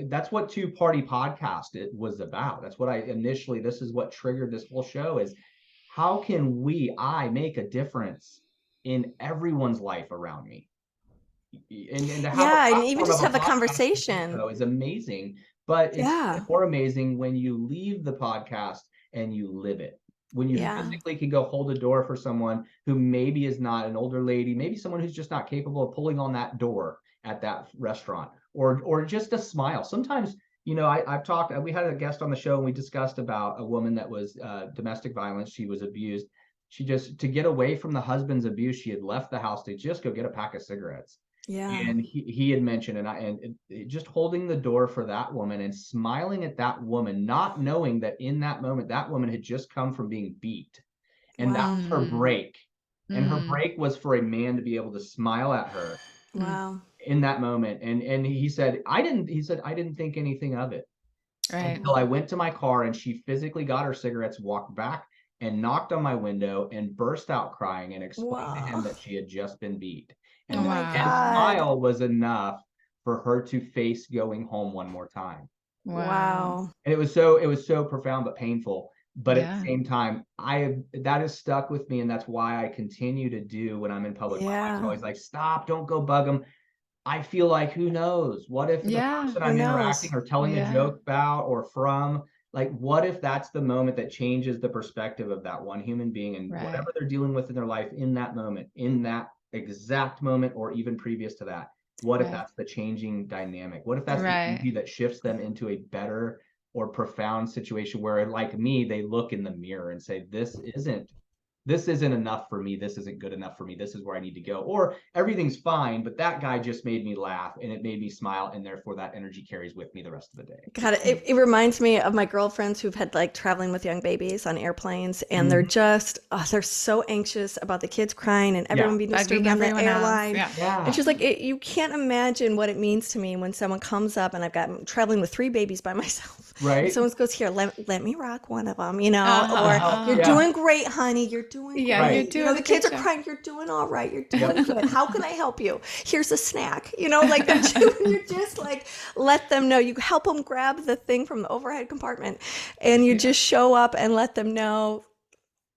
that's what Two Party Podcast it was about. That's what this is what triggered this whole show, is how can I make a difference in everyone's life around me? and to have and even just have a conversation is amazing. But it's more amazing when you leave the podcast and you live it. When you physically can go hold a door for someone who maybe is not an older lady, maybe someone who's just not capable of pulling on that door at that restaurant, or just a smile. Sometimes, you know, we had a guest on the show and we discussed about a woman that was domestic violence. She was abused. She just, to get away from the husband's abuse, she had left the house to just go get a pack of cigarettes. And he had mentioned, and just holding the door for that woman and smiling at that woman, not knowing that in that moment, that woman had just come from being beat. And that was her break. And her break was for a man to be able to smile at her. In that moment. And he said, I didn't think anything of it. Until I went to my car and she physically got her cigarettes, walked back and knocked on my window and burst out crying and explained to him that she had just been beat. And that smile was enough for her to face going home one more time. And it was so profound but painful. But at the same time, that has stuck with me, and that's why I continue to do when I'm in public. My wife's always like, stop, don't go bug them. I feel like, who knows? What if the person I'm interacting or telling a joke about or from, like, what if that's the moment that changes the perspective of that one human being and whatever they're dealing with in their life in that moment, in that exact moment, or even previous to that? What if that's the changing dynamic? What if that's the energy that shifts them into a better or profound situation where, like me, they look in the mirror and say, this isn't enough for me. This isn't good enough for me. This is where I need to go. Or everything's fine, but that guy just made me laugh and it made me smile. And therefore that energy carries with me the rest of the day. God, it reminds me of my girlfriends who've had like traveling with young babies on airplanes. And they're just, they're so anxious about the kids crying and everyone being disturbed on the airline. And she's like, you can't imagine what it means to me when someone comes up and I'm traveling with 3 babies by myself. And someone goes, here, let me rock one of them, you know, or you're doing great, honey. You're doing great. You know, the kids are crying. You're doing all right. You're doing good. How can I help you? Here's a snack. You know, like you're just like, let them know. You help them grab the thing from the overhead compartment, and you just show up and let them know,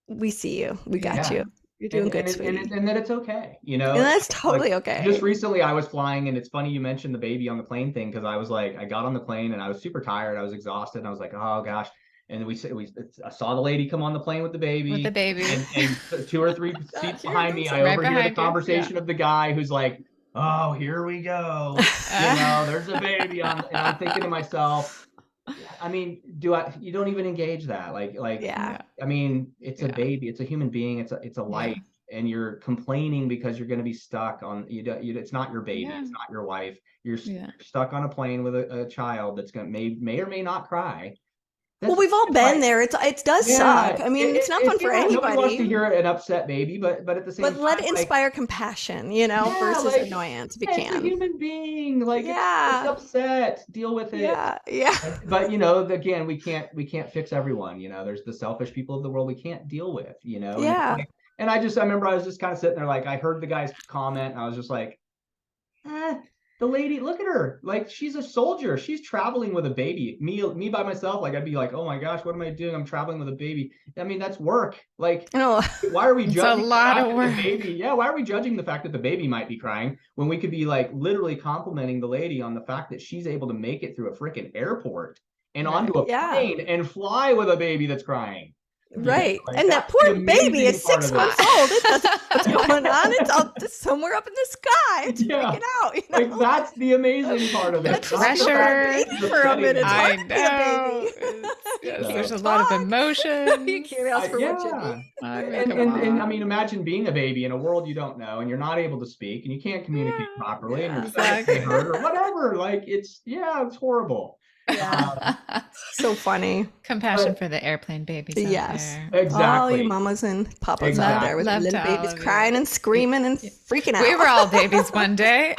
we see you. We got you. You're doing good, sweetie. And that it's okay, you know? And that's totally okay. Just recently I was flying, and it's funny you mentioned the baby on the plane thing, because I was like, I got on the plane and I was super tired. I was exhausted. And I was like, oh gosh. And I saw the lady come on the plane with the baby. And 2 or 3 seats behind me, I overhear the conversation of the guy who's like, oh, here we go. You know, there's a baby on. And I'm thinking to myself, I mean, you don't even engage that. I mean, it's a baby. It's a human being. It's a life. And you're complaining because you're going to be stuck on, it's not your baby. It's not your wife. You're stuck on a plane with a child that's going to may or may not cry. Well, we've all been there. It does suck. I mean, it's not fun for anybody. Nobody wants to hear an upset baby, but at the same time, but let it inspire compassion, you know, versus annoyance if you can. It's a human being. Like, it's upset. Deal with it. But you know, again, we can't fix everyone. You know, there's the selfish people of the world we can't deal with. You know. And I remember I was just kind of sitting there, like, I heard the guy's comment, and I was just like, the lady, look at her, like, she's a soldier. She's traveling with a baby. Me by myself, like, I'd be like, oh my gosh, what am I doing? I'm traveling with a baby. I mean, that's work. Like, why are we judging a lot of work. The baby? Yeah, why are we judging the fact that the baby might be crying when we could be like literally complimenting the lady on the fact that she's able to make it through a freaking airport and onto a plane and fly with a baby that's crying? Right. Like, and that poor baby is 6 months old. It doesn't know what's going on. It's all somewhere up in the sky. It's freaking out. You know? Like, that's the amazing part of it. Pressure. For a minute. I know. There's a lot of emotion. You can't ask for much. And I mean, imagine being a baby in a world you don't know, and you're not able to speak, and you can't communicate properly, and you're exactly hurt or whatever. Like, it's horrible. So funny. Compassion for the airplane babies. Yes, exactly. All you mamas and papas out there with little babies crying and screaming and freaking out. We were all babies one day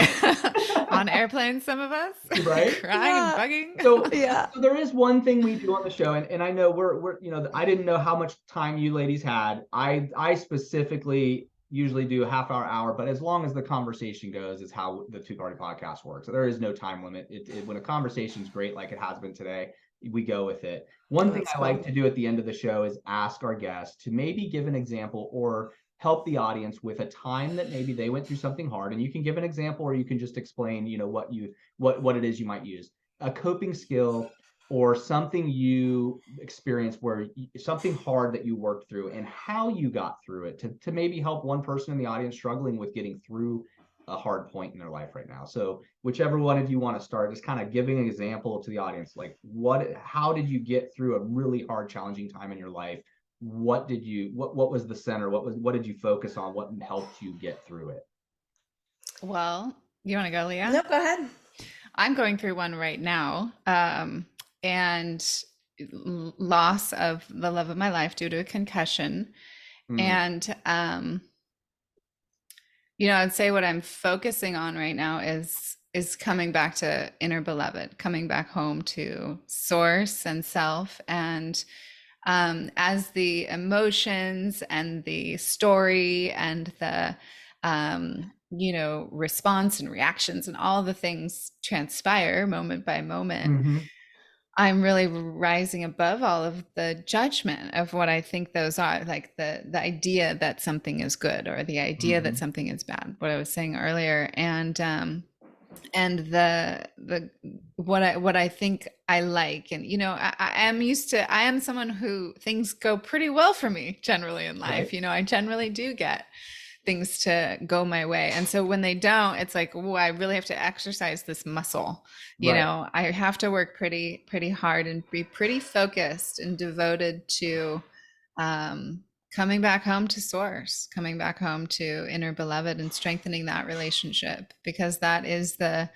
on airplanes. Some of us, right? Crying and bugging. So there is one thing we do on the show, and I know we're you know, I didn't know how much time you ladies had. I specifically usually do a half hour, but as long as the conversation goes is how the 2-party podcast works. So there is no time limit. When a conversation's great, like it has been today, we go with it. One thing I cool. like to do at the end of the show is ask our guests to maybe give an example or help the audience with a time that maybe they went through something hard. And you can give an example, or you can just explain, what it is you might use. A coping skill or something you experienced where something hard that you worked through and how you got through it to maybe help one person in the audience struggling with getting through a hard point in their life right now. So whichever one of you want to start, just kind of giving an example to the audience, like how did you get through a really hard, challenging time in your life? What was the center? What did you focus on? What helped you get through it? Well, you want to go, Leah? No, go ahead. I'm going through one right now. And loss of the love of my life due to a concussion. And, I'd say what I'm focusing on right now is coming back to inner beloved, coming back home to source and self. And as the emotions and the story and the, response and reactions and all the things transpire moment by moment, I'm really rising above all of the judgment of what I think those are, like the idea that something is good or the idea that something is bad, what I was saying earlier. And the what I think I like. And, I am someone who things go pretty well for me generally in life. Right. I generally do get things to go my way. And so when they don't, it's like, oh, I really have to exercise this muscle. I have to work pretty hard and be pretty focused and devoted to coming back home to source, coming back home to inner beloved and strengthening that relationship, because that is the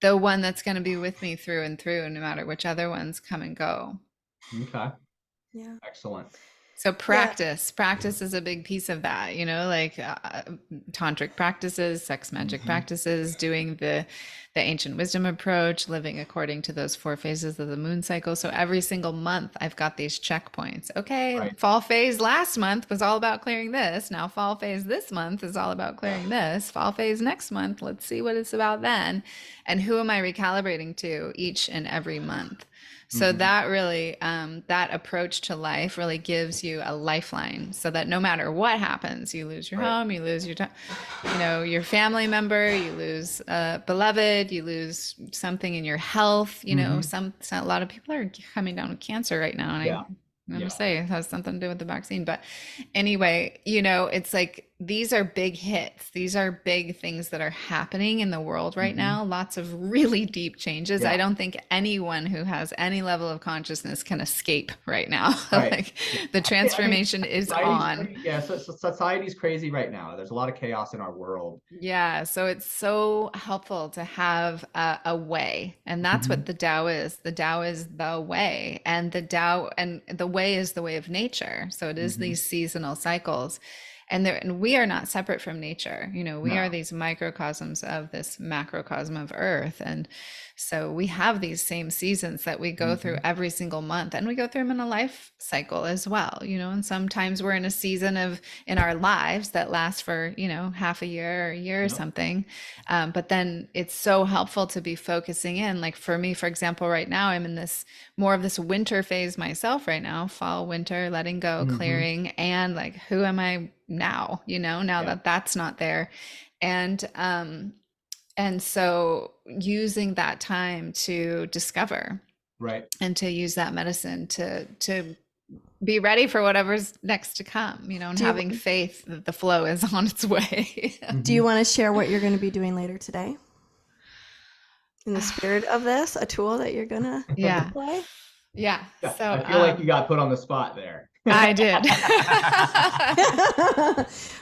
one that's going to be with me through and through, no matter which other ones come and go. Okay. Yeah. Excellent. So practice is a big piece of that, like tantric practices, sex magic practices, doing the ancient wisdom approach, living according to those 4 phases of the moon cycle. So every single month I've got these checkpoints. Okay, fall phase last month was all about clearing this. Now fall phase this month is all about clearing this. Fall phase next month, let's see what it's about then. And who am I recalibrating to each and every month? So that really, that approach to life really gives you a lifeline, so that no matter what happens, you lose your home, you lose your, your family member, you lose beloved, you lose something in your health. A lot of people are coming down with cancer right now, and I'm going to say it has something to do with the vaccine. But anyway, it's like, these are big hits. These are big things that are happening in the world right now. Lots of really deep changes. I don't think anyone who has any level of consciousness can escape right now. Like the transformation is on. So society's crazy right now. There's a lot of chaos in our world. Yeah. So it's so helpful to have a way. And that's what the Tao is. The Tao is the way. And the Tao, and the way is the way of nature. So it is these seasonal cycles. And we are not separate from nature. We are these microcosms of this macrocosm of Earth. And so we have these same seasons that we go through every single month, and we go through them in a life cycle as well, and sometimes we're in a season in our lives that lasts for, half a year or a year or something. But then it's so helpful to be focusing in, like for me, for example, right now, I'm in more of this winter phase myself right now, fall, winter, letting go, clearing, and like, who am I now, that that's not there. And so using that time to discover, and to use that medicine to be ready for whatever's next to come, and having faith that the flow is on its way. Do you want to share what you're going to be doing later today? In the spirit of this, a tool that you're going to play? Yeah. So I feel like you got put on the spot there. I did.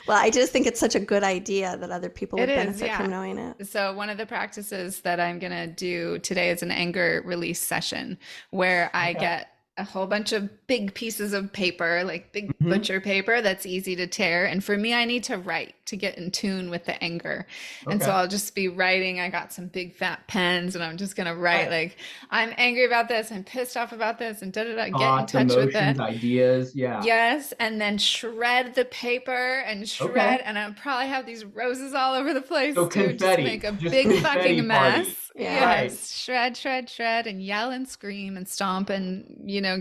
Well, I just think it's such a good idea that other people would benefit from knowing it. So one of the practices that I'm going to do today is an anger release session where I get a whole bunch of big pieces of paper, like big Hmm. butcher paper that's easy to tear. And for me, I need to write to get in tune with the anger. And so Okay. I'll just be writing. I got some big fat pens and I'm just going to write Right. like, I'm angry about this. I'm pissed off about this and da da da, get in Thoughts, touch with emotions, it. ideas. Yeah. Yes, and then shred the paper and Okay. shred, and I probably have these roses all over the place So too. Just make confetti, a just big confetti fucking party. mess. Yeah. Right. Yes, shred, shred, shred, and yell and scream and stomp and,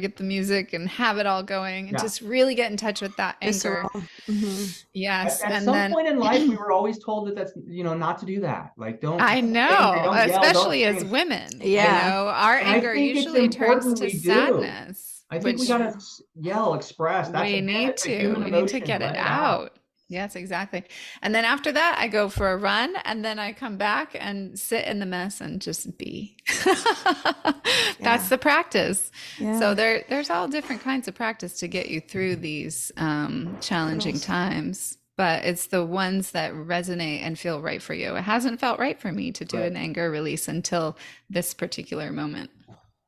get the music and have it all going and Yeah. just really get in touch with that anger. Visceral. Hmm. Yes, At and some then point in life, we were always told that that's, not to do that. Like, I don't get angry, know, don't yell, don't especially as scream. women, Yeah. our And I anger think it's usually turns important to we do. sadness, I think we which gotta yell, express. That's we again, need it's a to. human We need to emotion. get it Let it out. out. Yes, exactly. And then after that, I go for a run and then I come back and sit in the mess and just be. Yeah. That's the practice. Yeah. So there's all different kinds of practice to get you through these challenging Hurdles. times. But it's the ones that resonate and feel right for you. It hasn't felt right for me to do Right. an anger release until this particular moment.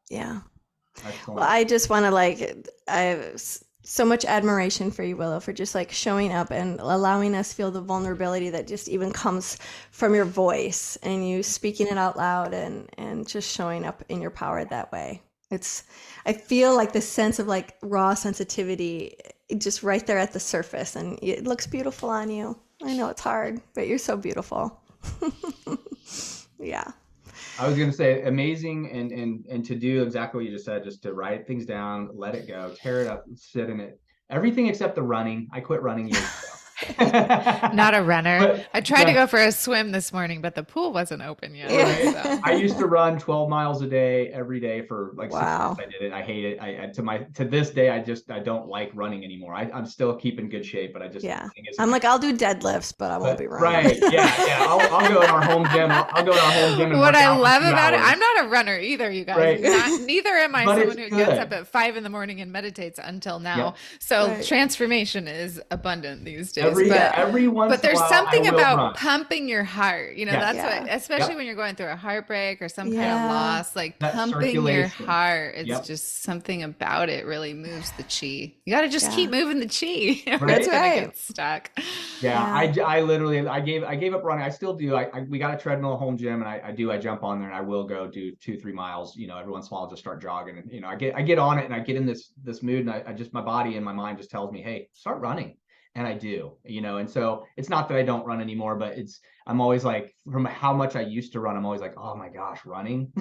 Yeah. Well, Excellent. I just want to I have so much admiration for you, Willow, for just showing up and allowing us feel the vulnerability that just even comes from your voice and you speaking it out loud and just showing up in your power that way. I feel like the sense of raw sensitivity just right there at the surface, and it looks beautiful on you. I know it's hard, but you're so beautiful. Yeah. I was going to say amazing and to do exactly what you just said, just to write things down, let it go, tear it up, sit in it. Everything except the running. I quit running years ago. Not a runner. But I tried to yeah, go for a swim this morning, but the pool wasn't open yet. right. So. I used to run 12 miles a day every day for like 6 Wow. months. I did it. I hate it. To this day, I don't like running anymore. I'm still keeping good shape, but I just Yeah. running isn't I'm my- I'll do deadlifts, but I won't be running. Right. Yeah. I'll go in our home gym. I'll go in our home gym and What work I out for love 2 about it, hours. I'm not a runner either, you guys. Right. Neither am I But someone it's who gets good. up at 5 a.m. and meditates until now. Yep. So Right. transformation is abundant these days. Every once But in a there's while, something I will about run. pumping your heart. Yeah. That's Yeah. what, especially Yep. when you're going through a heartbreak or some kind of Yeah. loss, like That pumping your circulation. heart. It's Yep. just something about it really moves the chi. You got to just Yeah. keep moving the chi. Or Right. it's gonna That's get stuck. Yeah, Yeah. I literally I gave up running. I still do. We got a treadmill at home gym, and I jump on there and I will go do 2-3 miles. Every once in a while I'll just start jogging, and I get on it and I get in this mood, and I just my body and my mind just tells me, hey, start running, and I do. And so it's not that I don't run anymore, but I'm always like, from how much I used to run, I'm always like, oh my gosh, running.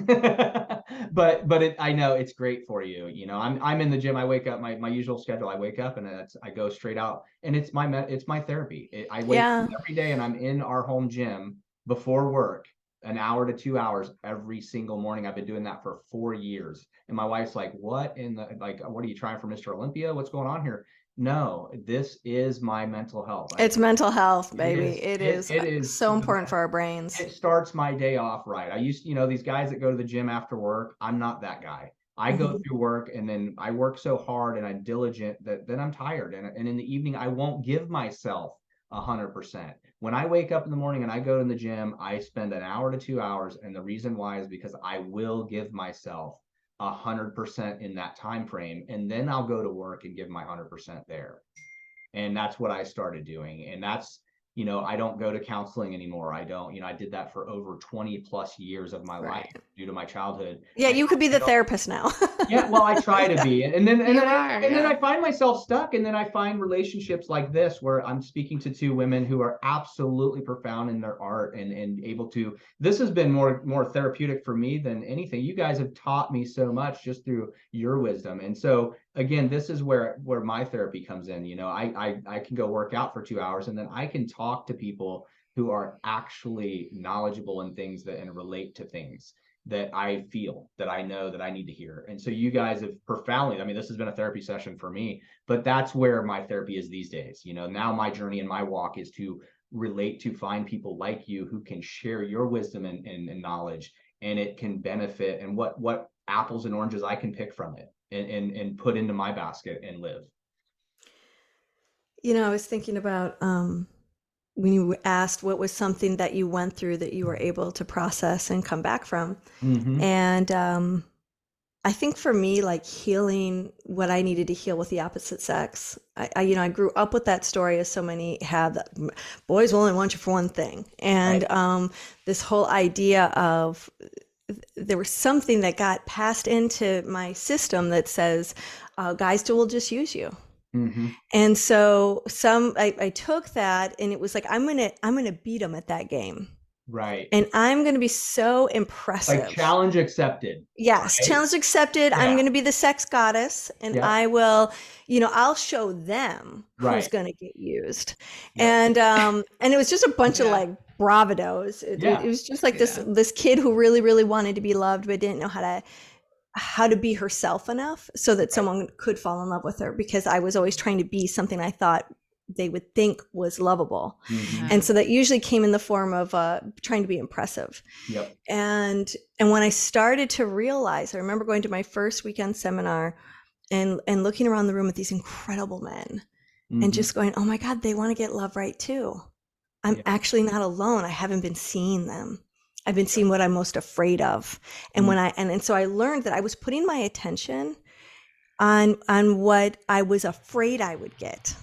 but I know it's great for you. I'm in the gym. I wake up, my usual schedule. I wake up and I go straight out, and it's my therapy. I wake Yeah. up every day and I'm in our home gym before work, an hour to 2 hours every single morning. I've been doing that for 4 years. And my wife's like, what are you trying for Mr. Olympia? What's going on here? No, this is my mental health. It's mental health, baby. It is so the important best. for our brains. It starts my day off right. I used to, these guys that go to the gym after work, I'm not that guy. I go Mhm. through work and then I work so hard and I'm diligent that then I'm tired. And in the evening, I won't give myself 100%. When I wake up in the morning and I go to the gym, I spend an hour to 2 hours. And the reason why is because I will give myself 100% in that time frame. And then I'll go to work and give my 100% there. And that's what I started doing. And that's, I don't go to counseling anymore. I don't, I did that for over 20 plus years of my Right. life due to my childhood. Yeah, you could be the therapist now. Yeah, well, I try to be. And then You are, then yeah. I find myself stuck. And then I find relationships like this where I'm speaking to 2 women who are absolutely profound in their art and able to, this has been more therapeutic for me than anything. You guys have taught me so much just through your wisdom. And so again, this is where my therapy comes in. I can go work out for 2 hours and then I can talk to people who are actually knowledgeable in things and relate to things that I feel, that I know, that I need to hear. And so you guys have profoundly, this has been a therapy session for me, but that's where my therapy is these days. Now my journey and my walk is to relate to find people like you who can share your wisdom and knowledge, and it can benefit, and what apples and oranges I can pick from it and put into my basket and live. I was thinking about when you asked what was something that you went through that you were able to process and come back from. Mm-hmm. And I think for me, like healing what I needed to heal with the opposite sex, I grew up with that story, as so many have, that boys will only want you for one thing. And Right. This whole idea of there was something that got passed into my system that says guys will just use you. Mm-hmm. And so I took that, and it was like, I'm gonna beat them at that game. Right. And I'm going to be so Like impressive. challenge accepted. Yes, Right. challenge accepted. I'm Yeah. going to be the sex goddess, and Yep. I will, I'll show them who's Right. going to get used. Yep. And it was just a bunch of Yeah. like bravados. It Yeah. was just like Yeah. this kid who really, really wanted to be loved, but didn't know how to be herself enough so that Right. someone could fall in love with her, because I was always trying to be something I thought they would think was lovable. Mm-hmm. And so that usually came in the form of trying to be impressive. Yep. And when I started to realize, I remember going to my first weekend seminar and looking around the room at these incredible men Mm-hmm. and just going, oh my God, they want to get love right too. I'm Yeah. actually not alone. I haven't been seeing them. I've been seeing what I'm most afraid of. And Mm-hmm. and so I learned that I was putting my attention on what I was afraid I would get.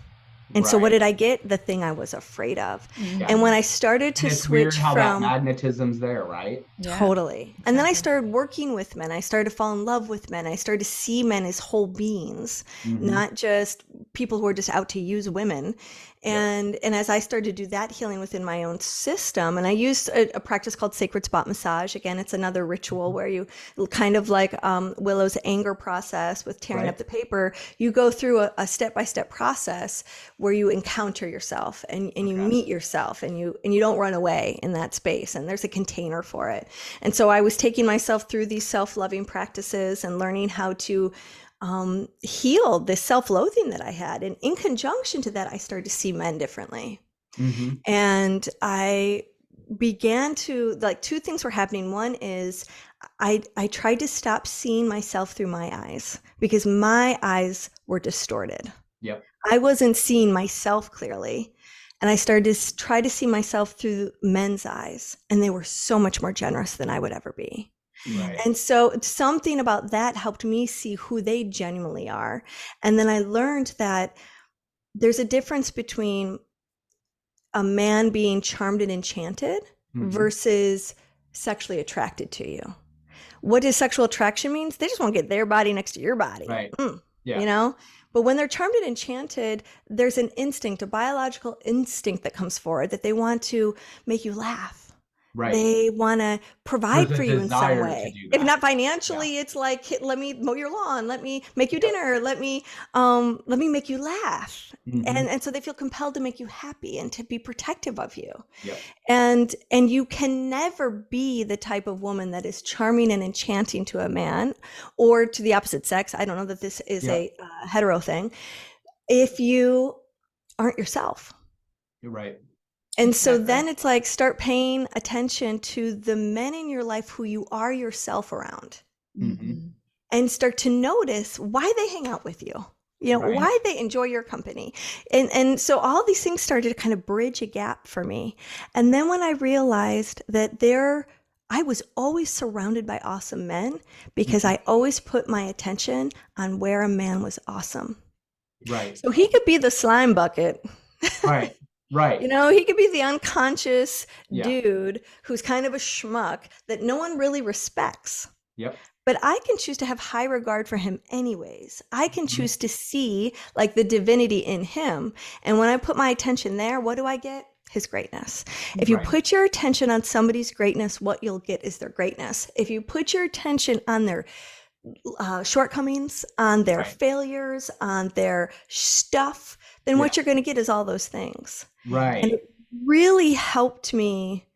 And so what Right. did I get? The thing I was afraid of. Yeah. And when I started to And it's weird switch how that from magnetism's there, right? Yeah. totally. And then I Exactly. started working with men. I started to fall in love with men. I started to see men as whole beings, Mm-hmm. not just people who are just out to use women. And as I started to do that healing within my own system, and I used a practice called sacred spot massage. Again, it's another ritual where you kind of like Willow's anger process with tearing Right. up the paper, you go through a step-by-step process where you encounter yourself and you Okay. meet yourself, and you don't run away in that space, and there's a container for it. And so I was taking myself through these self-loving practices and learning how to heal this self-loathing that I had. And in conjunction to that, I started to see men differently. Mm-hmm. And I began to, like, two things were happening. One is I tried to stop seeing myself through my eyes, because my eyes were distorted. Yep. I wasn't seeing myself clearly. And I started to try to see myself through men's eyes, and they were so much more generous than I would ever be. Right. And so something about that helped me see who they genuinely are. And then I learned that there's a difference between a man being charmed and enchanted Mm-hmm. versus sexually attracted to you. What does sexual attraction means? They just want to get their body next to your body. Right. Yeah. You know? But when they're charmed and enchanted, there's an instinct, a biological instinct that comes forward, that they want to make you laugh. Right. They want to provide There's a for you in some desire to way. do If that. not financially, it's like, let me mow your lawn, let me make you Yep. dinner, let me make you laugh. Mm-hmm. And so they feel compelled to make you happy and to be protective of you. Yep. And you can never be the type of woman that is charming and enchanting to a man or to the opposite sex. I don't know that this is a hetero thing, if you aren't yourself. You're right. And so then it's like, start paying attention to the men in your life who you are yourself around, Mm-hmm. and start to notice why they hang out with you, Right. why they enjoy your company. And so all these things started to kind of bridge a gap for me. And then when I realized that I was always surrounded by awesome men, because I always put my attention on where a man was awesome. Right. So he could be the slime bucket. Right. Right. He could be the unconscious Yeah. dude who's kind of a schmuck that no one really respects. Yep. But I can choose to have high regard for him anyways. I can Mm-hmm. choose to see like the divinity in him. And when I put my attention there, what do I get? His greatness. If you Right. put your attention on somebody's greatness, what you'll get is their greatness. If you put your attention on their shortcomings, on their Right. failures, on their stuff, then what Yeah. you're going to get is all those things. Right. And it really helped me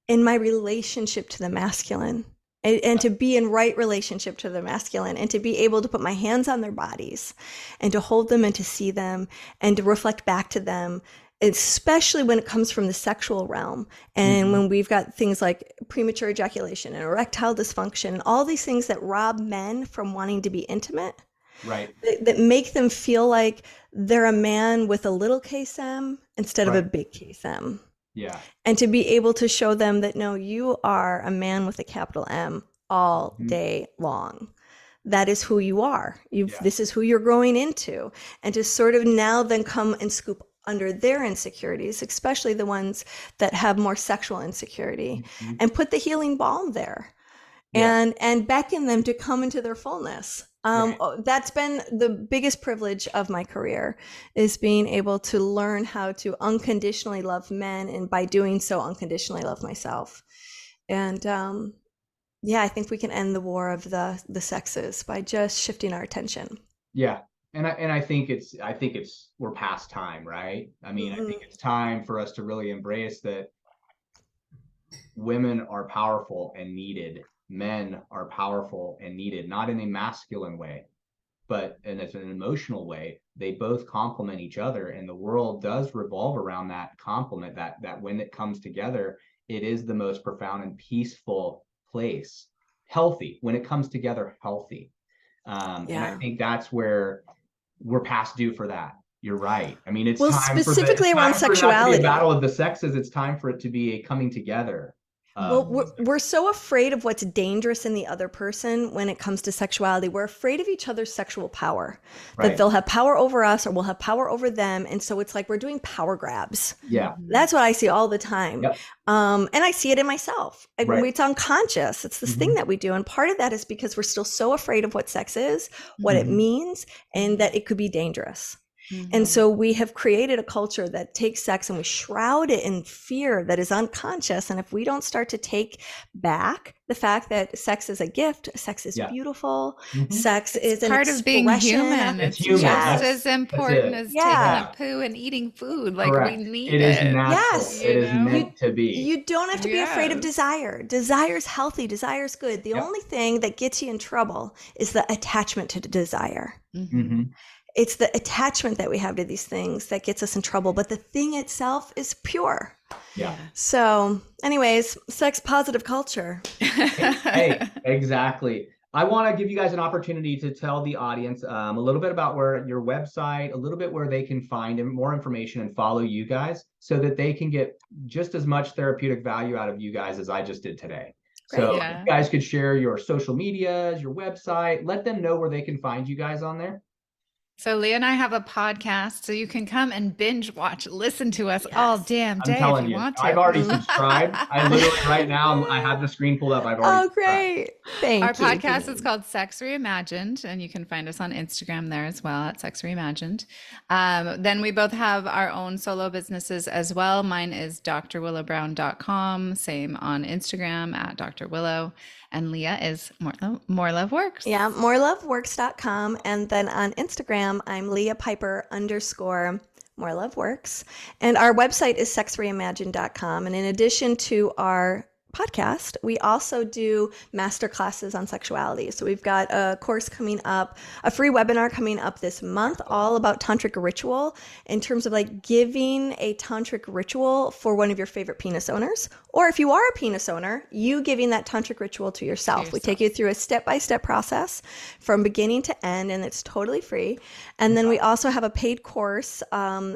in my relationship to the masculine, and to be in right relationship to the masculine, and to be able to put my hands on their bodies and to hold them and to see them and to reflect back to them, especially when it comes from the sexual realm. And Mhm. when we've got things like premature ejaculation and erectile dysfunction and all these things that rob men from wanting to be intimate, Right. that make them feel like they're a man with a little case M instead of a Right. big case M. Yeah. And to be able to show them that, no, you are a man with a capital M all Mhm. day long. that is who you are. Yeah. This is who you're growing into. And to sort of now then come and scoop under their insecurities, especially the ones that have more sexual insecurity, and put the healing balm there. Yeah. And beckon them to come into their fullness. Right. That's been the biggest privilege of my career, is being able to learn how to unconditionally love men, and by doing so, unconditionally love myself. And yeah, I think we can end the war of the sexes by just shifting our attention. Yeah. And I think we're past time, right? I mean, I think it's time for us to really embrace that women are powerful and needed. Men are powerful and needed, not in a masculine way, but in an emotional way. They both complement each other, and the world does revolve around that complement, that when it comes together, it is the most profound and peaceful place. Healthy, when it comes together, healthy. And I think that's where we're past due for that. You're right. I mean, it's time specifically around sexuality. For the battle of the sexes. It's time for it to be a coming together. Well, we're so afraid of what's dangerous in the other person when it comes to sexuality. We're afraid of each other's sexual power, that they'll have power over us or we'll have power over them. And so it's like we're doing power grabs. Yeah. That's what I see all the time. Yep. And I see it in myself. It's unconscious. It's this thing that we do. And part of that is because we're still so afraid of what sex is, what it means, and that it could be dangerous. And so we have created a culture that takes sex and we shroud it in fear that is unconscious. And if we don't start to take back the fact that sex is a gift, sex is beautiful, sex is an part of being human. It's human. just as important as taking a poo and eating food. Like we need it. It is natural. Yes. It is meant to be. You don't have to be afraid of desire. Desire's healthy. Desire's good. The only thing that gets you in trouble is the attachment to desire. It's the attachment that we have to these things that gets us in trouble, but the thing itself is pure. Yeah. So anyways, sex positive culture. Hey, exactly. I want to give you guys an opportunity to tell the audience a little bit about where your website, a little bit where they can find more information and follow you guys, so that they can get just as much therapeutic value out of you guys as I just did today. So if you guys could share your social medias, your website, let them know where they can find you guys on there. So Leah and I have a podcast, so you can come and binge watch, listen to us all damn day if you want to. I've already subscribed. I literally right now, I have the screen pulled up. I've already great. Thank you. Our podcast is called Sex Reimagined, and you can find us on Instagram there as well at Sex Reimagined. Then we both have our own solo businesses as well. Mine is drwillowbrown.com, same on Instagram at Dr. Willow. And Leah is More Love Works. Yeah, moreloveworks.com. And then on Instagram, I'm Leah Piper _ More Love Works. And our website is sexreimagined.com. And in addition to our podcast, we also do master classes on sexuality. So we've got a course coming up, a free webinar coming up this month, all about tantric ritual, in terms of like giving a tantric ritual for one of your favorite penis owners, or if you are a penis owner, you giving that tantric ritual to yourself. We take you through a step-by-step process from beginning to end, and it's totally free. And then we also have a paid course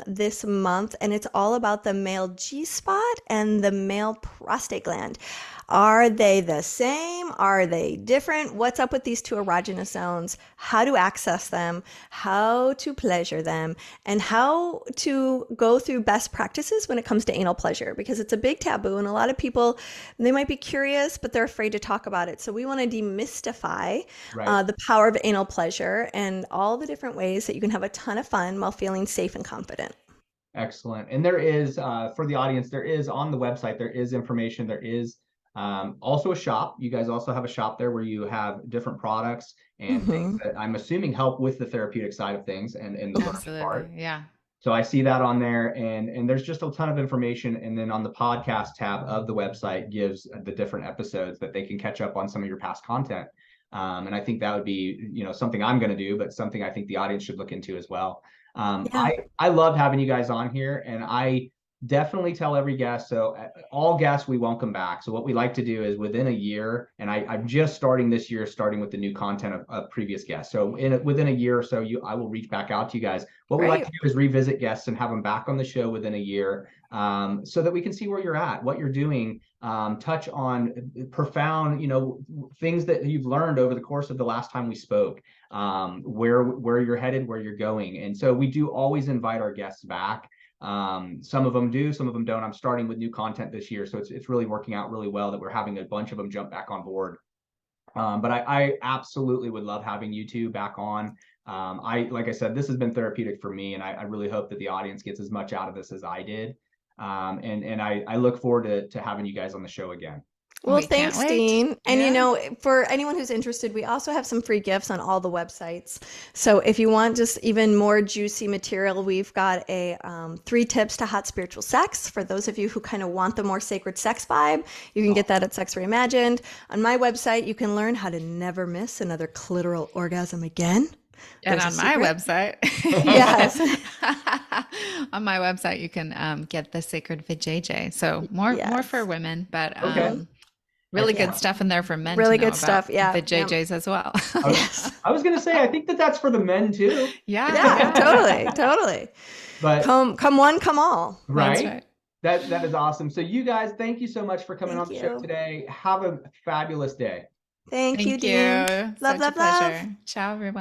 this month, and it's all about the male G-spot and the male prostate gland. Are they the same? Are they different? What's up with these two erogenous zones? How to access them, how to pleasure them, and how to go through best practices when it comes to anal pleasure, because it's a big taboo and a lot of people, they might be curious, but they're afraid to talk about it. So we want to demystify the power of anal pleasure and all the different ways that you can have a ton of fun while feeling safe and confident. Excellent. And there is, for the audience, there is on the website, there is information, there is also a shop. You guys also have a shop there where you have different products and things that I'm assuming help with the therapeutic side of things and the learning part. Yeah. So I see that on there, and there's just a ton of information. And then on the podcast tab of the website gives the different episodes that they can catch up on some of your past content. And I think that would be, something I'm going to do, but something I think the audience should look into as well. I loved having you guys on here, and I definitely tell every guest. So all guests, we welcome back. So what we like to do is within a year, and I'm just starting this year, starting with the new content of previous guests. So within a year or so, I will reach back out to you guys. What we like to do is revisit guests and have them back on the show within a year, so that we can see where you're at, what you're doing, touch on profound, things that you've learned over the course of the last time we spoke, where you're headed, where you're going. And so we do always invite our guests back. Some of them do, some of them don't. I'm starting with new content this year, so it's really working out really well that we're having a bunch of them jump back on board. But I absolutely would love having you two back on. Like I said, this has been therapeutic for me, and I really hope that the audience gets as much out of this as I did. And I look forward to having you guys on the show again. Well, thanks, Dean. And for anyone who's interested, we also have some free gifts on all the websites. So if you want just even more juicy material, we've got a 3 tips to hot spiritual sex. For those of you who kind of want the more sacred sex vibe, you can get that at Sex Reimagined. On my website, you can learn how to never miss another clitoral orgasm again. And on my website, yes, on my website, you can get the sacred vajayjay. So more for women, but really good stuff in there for men. Really good stuff. Yeah. The JJs as well. I was going to say, I think that's for the men too. Yeah. Totally. But come one, come all. Right. That is awesome. So you guys, thank you so much for coming on the show today. Have a fabulous day. Thank you, Dean. Love. Ciao, everyone.